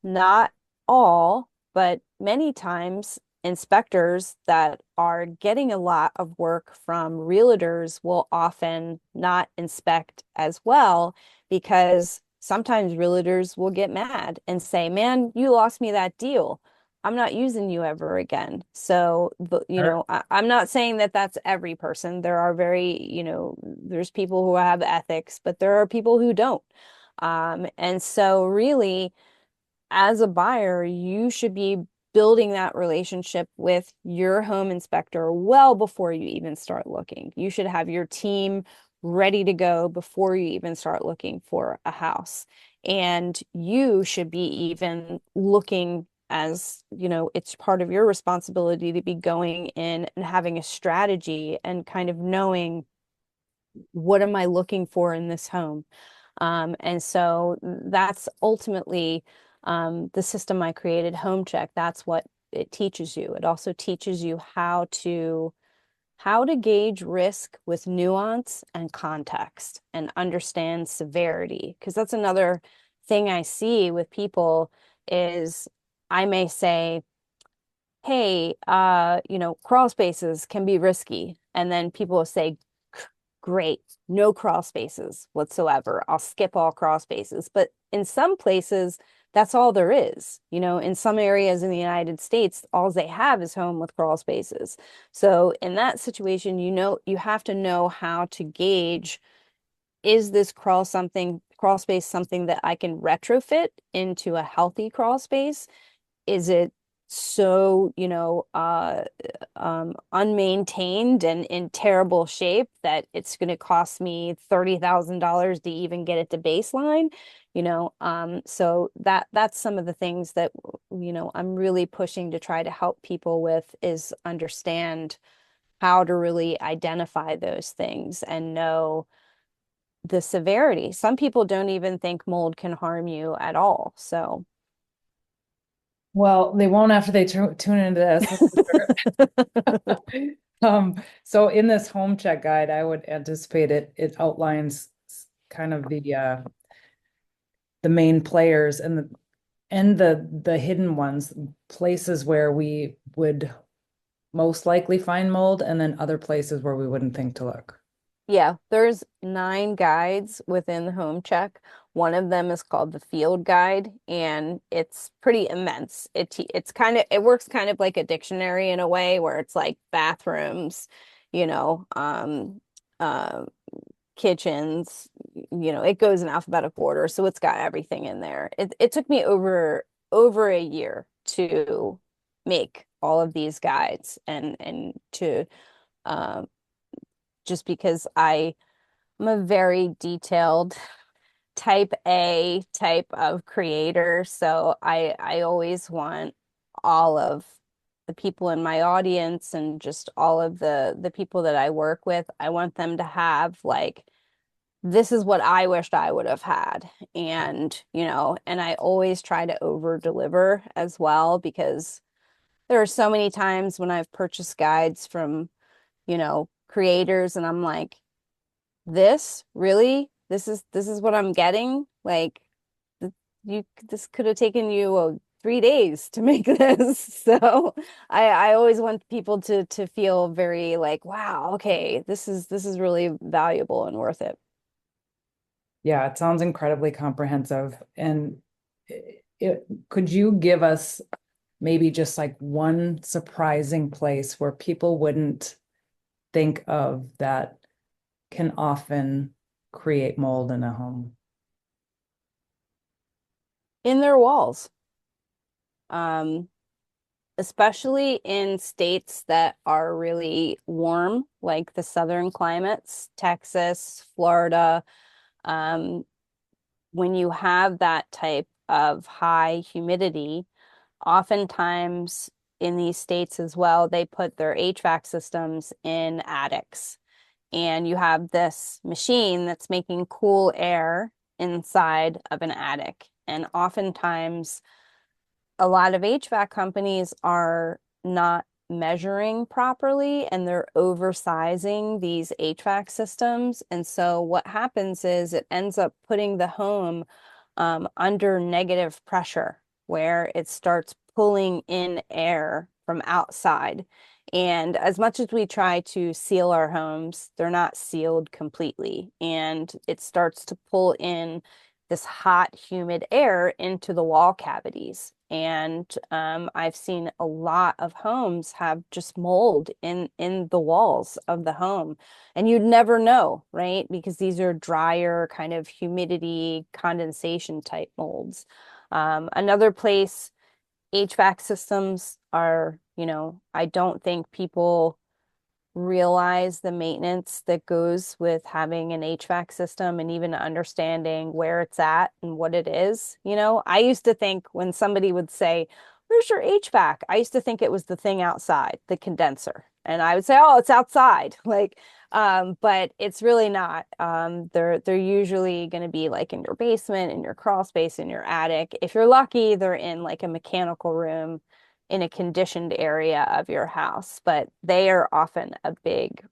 Not all, but many times inspectors that are getting a lot of work from realtors will often not inspect as well, because sometimes realtors will get mad and say, man, you lost me that deal. I'm not using you ever again. So, but, Sure. I'm not saying that that's every person. There are there's people who have ethics, but there are people who don't. And so really, as a buyer, you should be building that relationship with your home inspector well before you even start looking. You should have your team ready to go before you even start looking for a house. And you should be even looking, as it's part of your responsibility to be going in and having a strategy and kind of knowing, what am I looking for in this home? And so that's ultimately the system I created, Home Check. That's what it teaches you. It also teaches you how to gauge risk with nuance and context and understand severity. Because that's another thing I see with people is I may say, hey, crawl spaces can be risky. And then people will say, great, no crawl spaces whatsoever. I'll skip all crawl spaces. But in some places, that's all there is. In some areas in the United States, all they have is home with crawl spaces. So in that situation, you have to know how to gauge, is this crawl space something that I can retrofit into a healthy crawl space? Is it so, unmaintained and in terrible shape that it's going to cost me $30,000 to even get it to baseline? So that's some of the things that, I'm really pushing to try to help people with, is understand how to really identify those things and know the severity. Some people don't even think mold can harm you at all. So Well, they won't after they tune into this. That's for sure. So in this home check guide, I would anticipate it outlines kind of the main players and the hidden ones, places where we would most likely find mold, and then other places where we wouldn't think to look. yeah, there's 9 guides within the home check. One of them is called the field guide, and it's pretty immense. It works kind of like a dictionary in a way, where it's like bathrooms, you know, uh, kitchens, it goes in alphabetical order, so it's got everything in there. It took me over a year to make all of these guides, and to um just because I'm a very detailed type A type of creator. So I always want all of the people in my audience, and just all of the people that I work with, I want them to have like, this is what I wished I would have had. And I always try to over deliver as well, because there are so many times when I've purchased guides from, creators, and I'm like, this really, this is what I'm getting, like, this could have taken you 3 days to make this. So I always want people to feel very like, wow, okay, this is really valuable and worth it. Yeah, it sounds incredibly comprehensive. And could you give us maybe just like one surprising place where people wouldn't think of that can often create mold in a home? In their walls, um especially in states that are really warm, like the southern climates, Texas, Florida. um when you have that type of high humidity, oftentimes in these states as well, they put their HVAC systems in attics. And you have this machine that's making cool air inside of an attic. And oftentimes, a lot of HVAC companies are not measuring properly, and they're oversizing these HVAC systems. And so what happens is it ends up putting the home under negative pressure, where it starts pulling in air from outside. And as much as we try to seal our homes, they're not sealed completely. And it starts to pull in this hot, humid air into the wall cavities. And I've seen a lot of homes have just mold in the walls of the home, and you'd never know, right? Because these are drier, kind of humidity, condensation type molds. Another place, HVAC systems are, I don't think people realize the maintenance that goes with having an HVAC system, and even understanding where it's at and what it is. I used to think when somebody would say, "Where's your HVAC?" I used to think it was the thing outside, the condenser. And I would say, "Oh, it's outside." Like, but it's really not. They're usually going to be like in your basement, in your crawl space, in your attic. If you're lucky, they're in like a mechanical room in a conditioned area of your house, but they are often a big,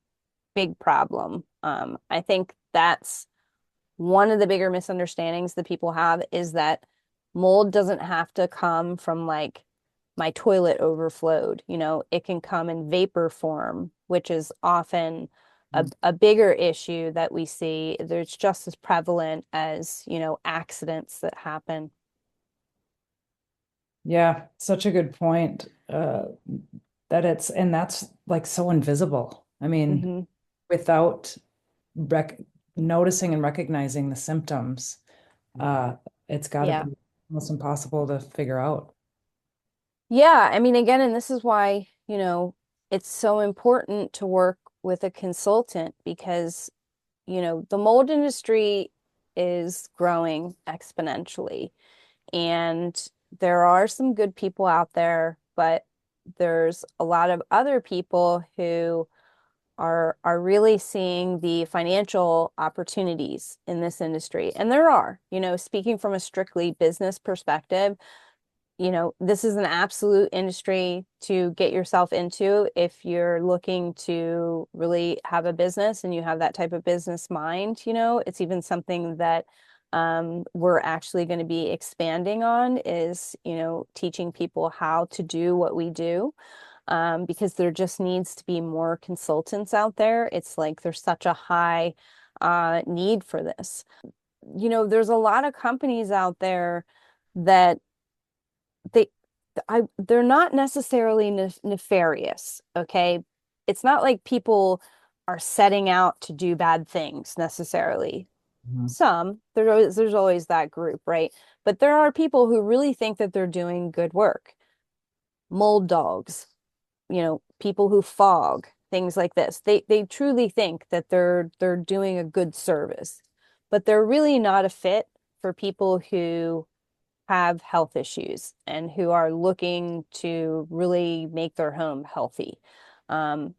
big problem. I think that's one of the bigger misunderstandings that people have, is that Mold doesn't have to come from like my toilet overflowed, it can come in vapor form, which is often a bigger issue that we see. There's just as prevalent as, accidents that happen. Yeah, such a good point. That it's, and that's like so invisible. I mean, Hmm. without rec noticing and recognizing the symptoms, uh, it's got to Yeah. be almost impossible to figure out. Yeah, I mean, again, and this is why, it's so important to work with a consultant because, the mold industry is growing exponentially. And there are some good people out there, but there's a lot of other people who are really seeing the financial opportunities in this industry. And there are, speaking from a strictly business perspective, this is an absolute industry to get yourself into if you're looking to really have a business and you have that type of business mind. It's even something that we're actually going to be expanding on is, teaching people how to do what we do. Because there just needs to be more consultants out there. It's like there's such a high need for this. There's a lot of companies out there that they they're not necessarily nefarious, okay? It's not like people are setting out to do bad things necessarily. Mhm. There's always that group, right? But there are people who really think that they're doing good work. Mold dogs, people who fog, things like this. They truly think that they're doing a good service, but they're really not a fit for people who have health issues and who are looking to really make their home healthy. Um,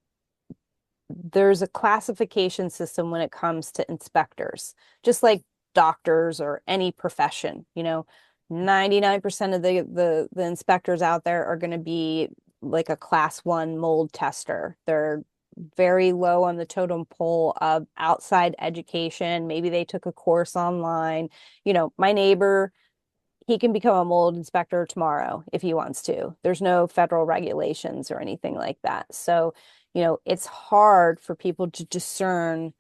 there's a classification system when it comes to inspectors, just like doctors or any profession. 99% of the inspectors out there are going to be like a class one mold tester. They're very low on the totem pole of outside education. Maybe they took a course online. My neighbor, he can become a mold inspector tomorrow if he wants to. There's no federal regulations or anything like that. So, it's hard for people to discern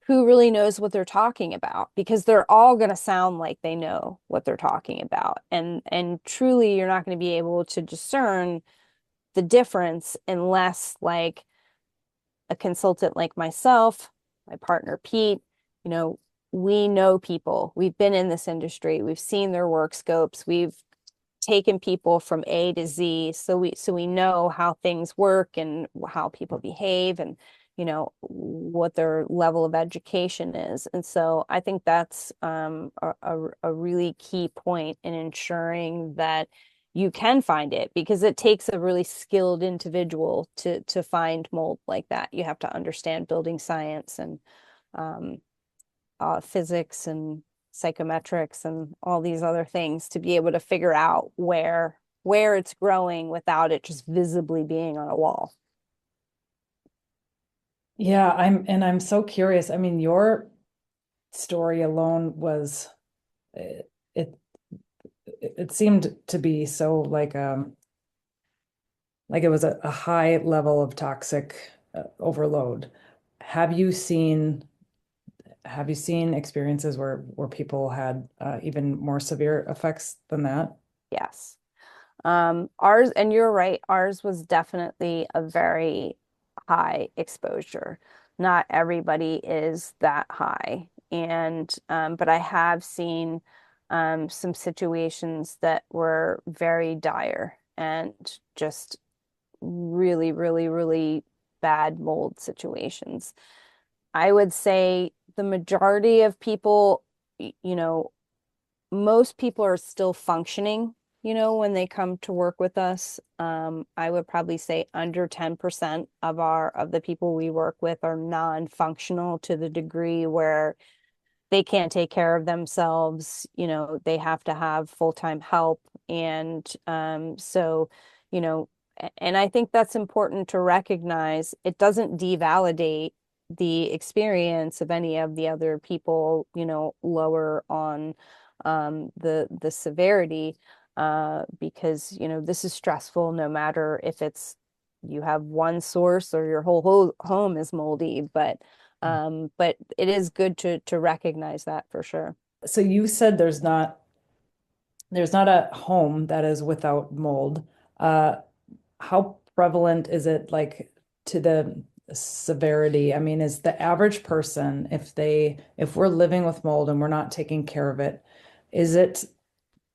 who really knows what they're talking about because they're all going to sound like they know what they're talking about. And truly you're not going to be able to discern the difference unless like a consultant like myself, my partner Pete, you know, we know people. We've been in this industry. We've seen their work scopes. We've taken people from A to Z, so we know how things work and how people behave and what their level of education is. And so I think that's a really key point in ensuring that you can find it because it takes a really skilled individual to find mold like that. You have to understand building science and um, physics and psychometrics and all these other things to be able to figure out where it's growing without it just visibly being on a wall. Yeah, I'm so curious. I mean, your story alone was it it, it seemed to be so like it was a high level of toxic overload. Have you seen have you seen experiences where people had even more severe effects than that? Yes. Ours, and you're right, ours was definitely a very high exposure. Not everybody is that high. And but I have seen some situations that were very dire and just really, really, really bad mold situations. I would say the majority of people, most people are still functioning, when they come to work with us. I would probably say under 10% of the people we work with are non-functional to the degree where they can't take care of themselves, they have to have full-time help. And you know, and I think that's important to recognize. It doesn't devalidate the experience of any of the other people, lower on the severity, because this is stressful no matter if it's you have one source or your whole home is moldy, but it is good to recognize that for sure. So you said there's not a home that is without mold. Uh, how prevalent is it like to the severity? I mean, is the average person, if we're living with mold and we're not taking care of it, is it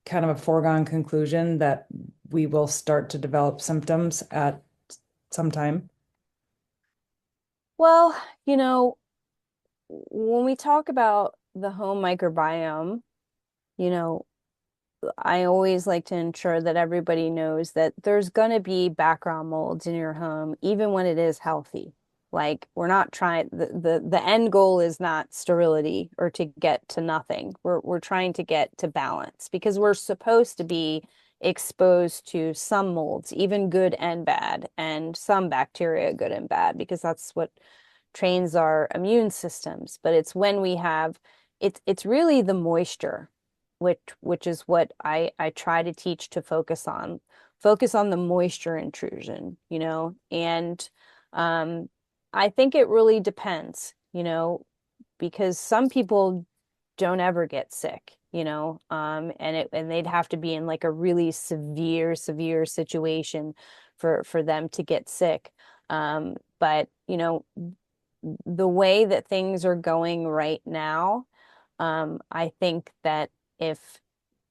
kind of a foregone conclusion that we will start to develop symptoms at some time? Well, when we talk about the home microbiome, you know, I always like to ensure that everybody knows that there's going to be background molds in your home, even when it is healthy. Like we're not trying the end goal is not sterility or to get to nothing. We're trying to get to balance because we're supposed to be exposed to some molds, even good and bad, and some bacteria, good and bad, because that's what trains our immune systems. But it's when we have it's really the moisture which is what I try to teach to focus on. Focus on the moisture intrusion, and I think it really depends, because some people don't ever get sick, and they'd have to be in like a really severe situation for them to get sick. But the way that things are going right now, I think that if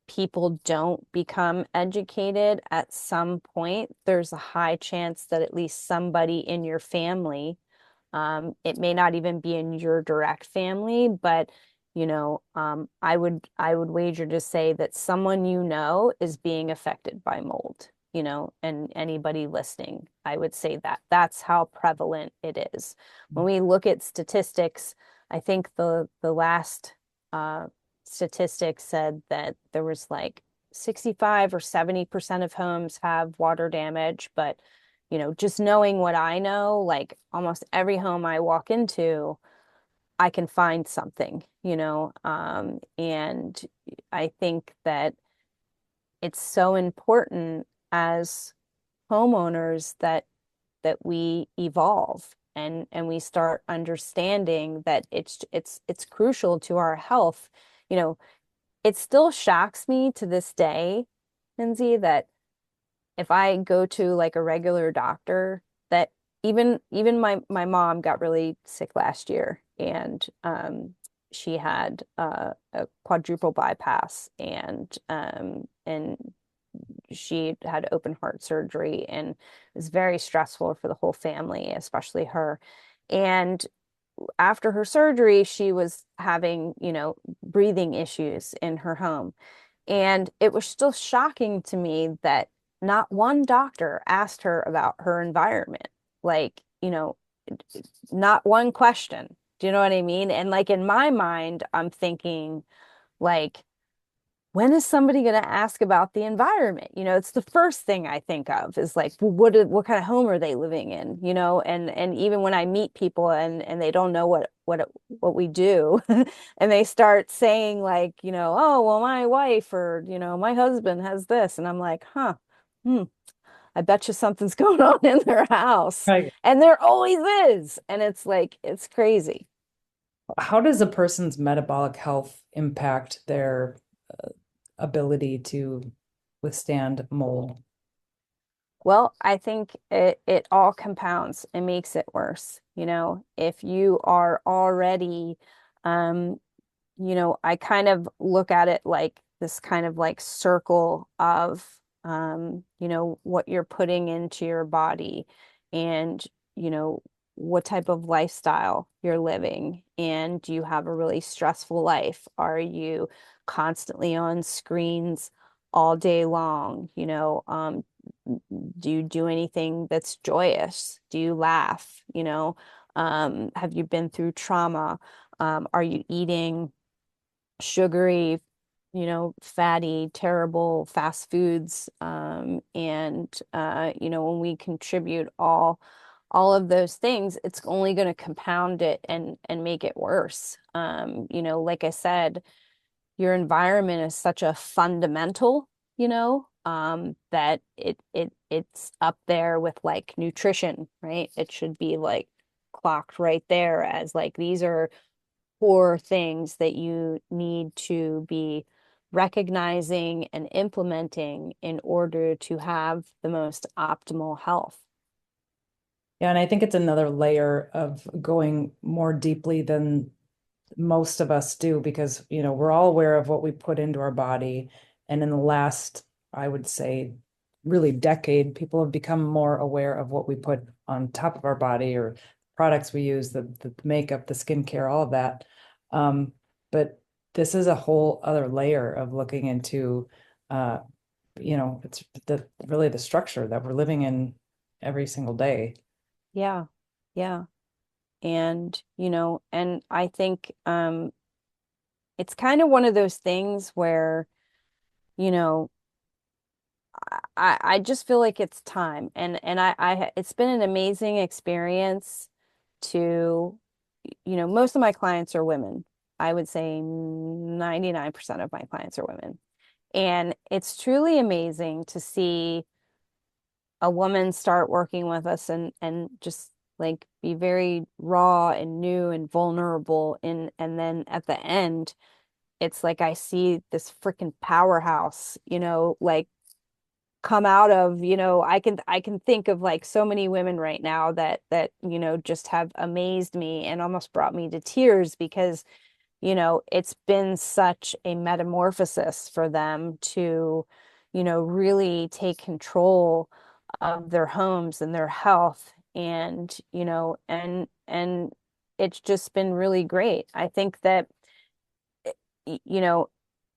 people don't become educated at some point, there's a high chance that at least somebody in your family, it may not even be in your direct family, but I would wager to say that someone is being affected by mold, and anybody listening, I would say that that's how prevalent it is. When we look at statistics, I think the last statistics said that there was like 65 or 70% of homes have water damage, but just knowing what I know, like almost every home I walk into, I can find something, and I think that it's so important as homeowners that we evolve and we start understanding that it's crucial to our health. You know, it still shocks me to this day, Lindsay, that if I go to like a regular doctor, that even my mom got really sick last year, and she had a quadruple bypass, and she had open heart surgery, and it was very stressful for the whole family, especially her. And after her surgery, she was having, breathing issues in her home. And it was still shocking to me that not one doctor asked her about her environment. Like, not one question. Do you know what I mean? And like in my mind, I'm thinking, like, when is somebody going to ask about the environment? It's the first thing I think of is like, well, what kind of home are they living in? And even when I meet people and they don't know what we do, and they start saying like, oh, well, my wife or my husband has this, and I'm like, huh, hmm, I bet you something's going on in their house, Right. and there always is, and it's like it's crazy. How does a person's metabolic health impact their ability to withstand mold? Well, I think it all compounds and makes it worse. If you are already, um, I kind of look at it like this kind of like circle of, what you're putting into your body and, you know, what type of lifestyle you're living. And do you have a really stressful life? Are you constantly on screens all day long? Do you do anything that's joyous? Do you laugh? Have you been through trauma? Are you eating sugary, fatty, terrible fast foods? And when we contribute all of those things, it's only going to compound it and make it worse. Like I said, your environment is such a fundamental, that it's up there with like nutrition, right? It should be like clocked right there as like these are core things that you need to be recognizing and implementing in order to have the most optimal health. Yeah, and I think it's another layer of going more deeply than most of us do because, we're all aware of what we put into our body. And in the last, I would say, really decade, people have become more aware of what we put on top of our body or products we use, the makeup, the skincare, all of that. Um, but this is a whole other layer of looking into, uh, it's really the structure that we're living in every single day. Yeah. Yeah. And, and I think it's kind of one of those things where, you know, I just feel like it's time. And it's been an amazing experience to, most of my clients are women. I would say 99% of my clients are women. And it's truly amazing to see a woman start working with us and just like be very raw and new and vulnerable and then at the end it's like I see this freaking powerhouse, like come out of, I can think of like so many women right now that just have amazed me and almost brought me to tears because it's been such a metamorphosis for them to, really take control of their homes and their health and, and it's just been really great. I think that, you know,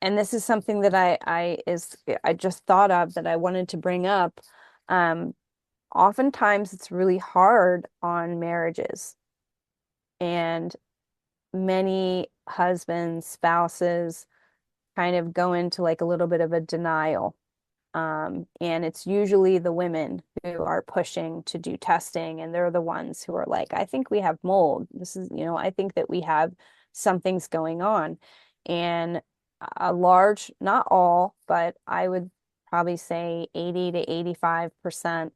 and this is something that I just thought of that I wanted to bring up. Um, Oftentimes it's really hard on marriages and many husbands, spouses kind of go into like a little bit of a denial. And it's usually the women who are pushing to do testing, and they're the ones who are like, I think we have mold. This is, I think that we have something's going on. And a large, not all, but I would probably say 80 to 85%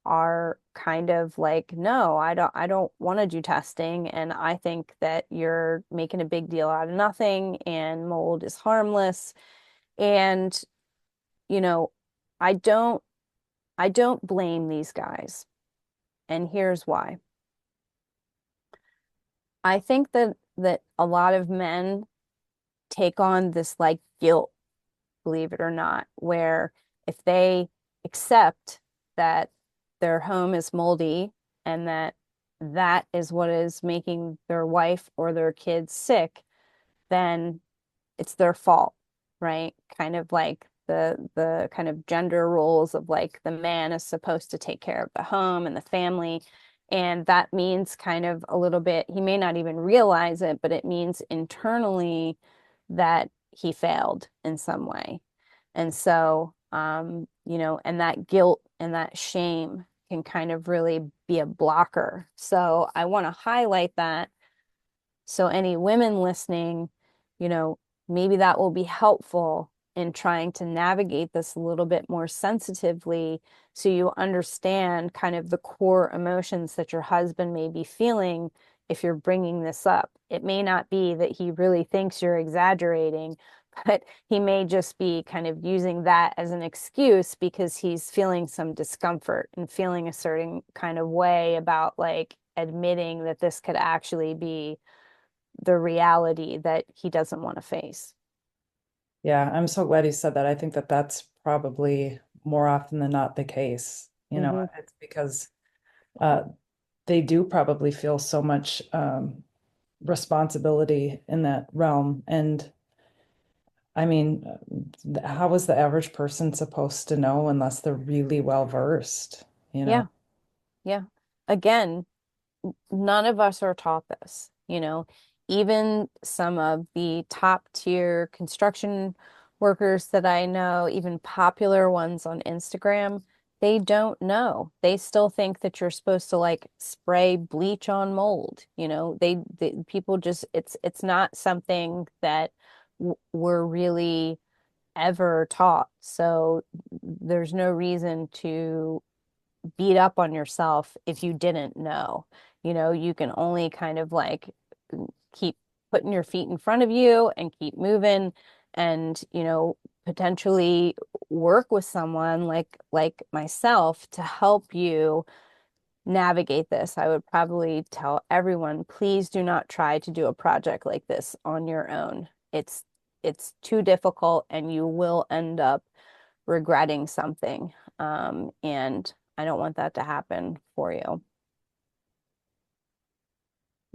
are kind of like, no, I don't want to do testing. And I think that you're making a big deal out of nothing and mold is harmless. And, you know, I don't I don't blame these guys. And here's why. I think that a lot of men take on this like guilt, believe it or not, where if they accept that their home is moldy and that is what is making their wife or their kids sick, then it's their fault, right? Kind of like the kind of gender roles of like the man is supposed to take care of the home and the family. And that means kind of a little bit, he may not even realize it, but it means internally that he failed in some way. And so, and that guilt and that shame can kind of really be a blocker. So I want to highlight that so any women listening, you know, maybe that will be helpful in trying to navigate this a little bit more sensitively so you understand kind of the core emotions that your husband may be feeling if you're bringing this up. It may not be that he really thinks you're exaggerating, but he may just be kind of using that as an excuse because he's feeling some discomfort and feeling a certain kind of way about like admitting that this could actually be the reality that he doesn't want to face. Yeah, I'm so glad you said that. I think that that's probably more often than not the case. Hmm. It's because uh, they do probably feel so much responsibility in that realm. And I mean, how is the average person supposed to know unless they're really well versed, you know? Yeah, yeah. Again, none of us are taught this, even some of the top tier construction workers that I know, even popular ones on Instagram, they don't know. They still think that you're supposed to like spray bleach on mold. They people just it's not something that were really ever taught. So there's no reason to beat up on yourself if you didn't know. You can only kind of like keep putting your feet in front of you and keep moving and, potentially work with someone like myself to help you navigate this. I would probably tell everyone, please do not try to do a project like this on your own. It's too difficult and you will end up regretting something. And I don't want that to happen for you.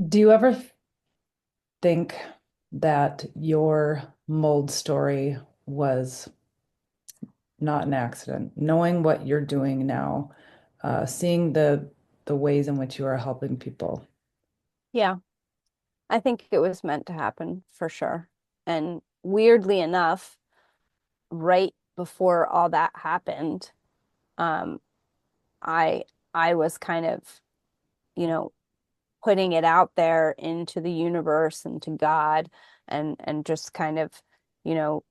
Do you ever think that your mold story was not an accident? Knowing what you're doing now, seeing the ways in which you are helping people. Yeah, I think it was meant to happen for sure. And weirdly enough, right before all that happened, um, I I was kind of, you know, putting it out there into the universe and to God and just kind of, you know,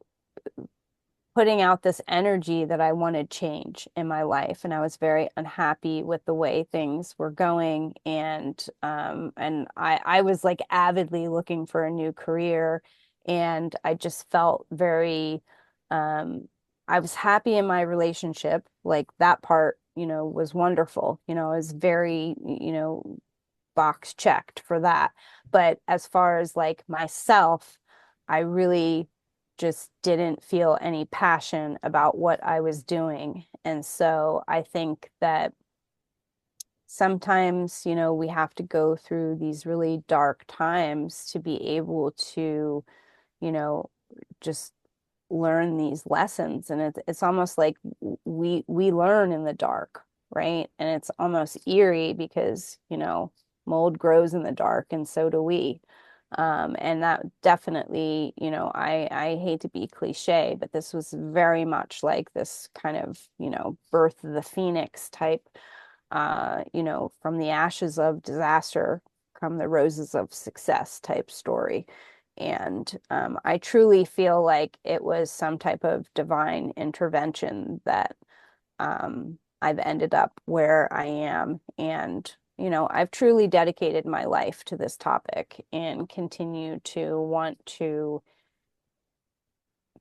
putting out this energy that I wanted change in my life, and I was very unhappy with the way things were going, and I was like avidly looking for a new career, and I just felt very um I was happy in my relationship, like that part, was wonderful. I was very, box checked for that. But as far as like myself, I really just didn't feel any passion about what I was doing. And so I think that sometimes, we have to go through these really dark times to be able to, you know, just learn these lessons. And it's almost like we learn in the dark, right? And it's almost eerie because, mold grows in the dark and so do we. And that definitely, I hate to be cliche, but this was very much like this kind of, birth of the phoenix type, from the ashes of disaster come the roses of success type story. And I truly feel like it was some type of divine intervention that I've ended up where I am. And, I've truly dedicated my life to this topic and continue to want to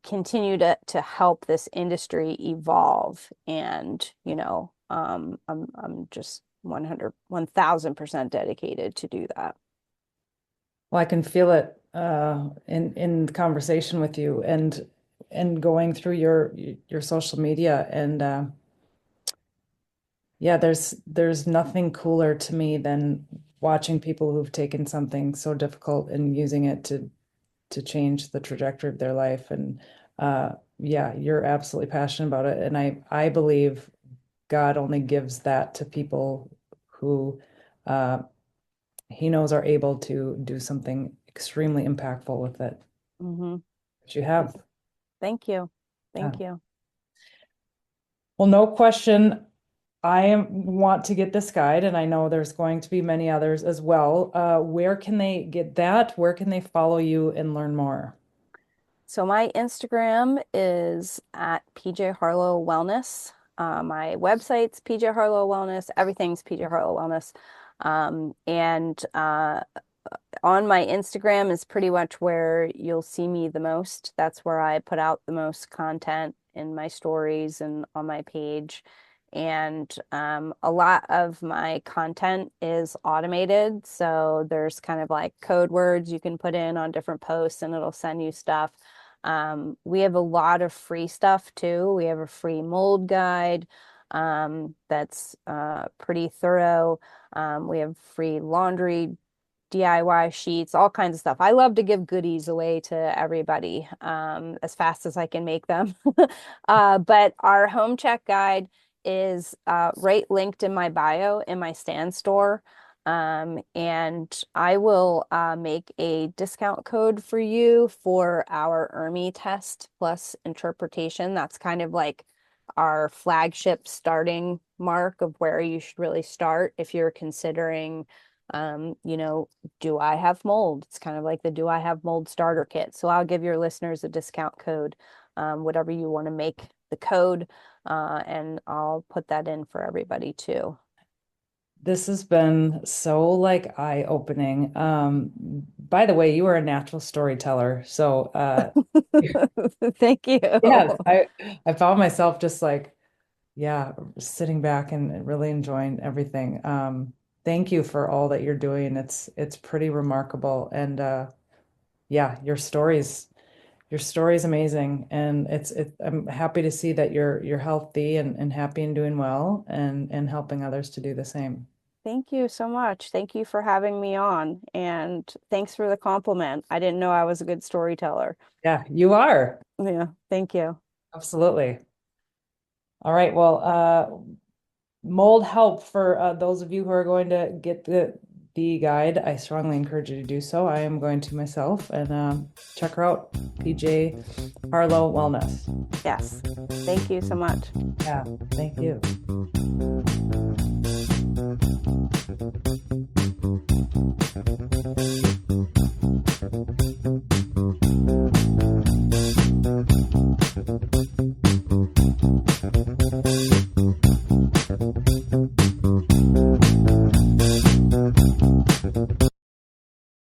continue to help this industry evolve. And, I'm just 1,000% dedicated to do that. Well, I can feel it in the conversation with you and going through your social media and yeah, there's nothing cooler to me than watching people who've taken something so difficult and using it to change the trajectory of their life. And yeah, you're absolutely passionate about it. And I believe God only gives that to people who uh, he knows are able to do something extremely impactful with it, Hmm. which you have. Thank you. Yeah. Thank you. Well, no question. Want to get this guide, and I know there's going to be many others as well. Where can they get that? Where can they follow you and learn more? So my Instagram is at PJ Harlow Wellness. My website's PJ Harlow Wellness. Everything's PJ Harlow Wellness. And on my Instagram is pretty much where you'll see me the most. That's where I put out the most content in my stories and on my page. And a lot of my content is automated. So there's kind of like code words you can put in on different posts and it'll send you stuff. We have a lot of free stuff too. We have a free mold guide that's pretty thorough. We have free laundry DIY sheets, all kinds of stuff. I love to give goodies away to everybody as fast as I can make them. But our home check guide is right linked in my bio in my stand store. And I will make a discount code for you for our ERMI test plus interpretation. That's kind of like our flagship starting mark of where you should really start if you're considering You know, do I have mold? It's kind of like the do I have mold starter kit. So I'll give your listeners a discount code, whatever you want to make the code, and I'll put that in for everybody too. This has been so like eye-opening. By the way, you are a natural storyteller. So Thank you. yeah, I found myself just like, yeah, sitting back and really enjoying everything. Thank you for all that you're doing. It's pretty remarkable. And yeah, your story is amazing. And I'm happy to see that you're healthy and happy and doing well and helping others to do the same. Thank you so much. Thank you for having me on. And thanks for the compliment. I didn't know I was a good storyteller. Yeah, you are. Yeah, thank you. Absolutely. All right. Well, mold help for those of you who are going to get the guide. I strongly encourage you to do so. I am going to myself and check her out. PJ Harlow Wellness. Yes. Thank you so much. Yeah. Thank you.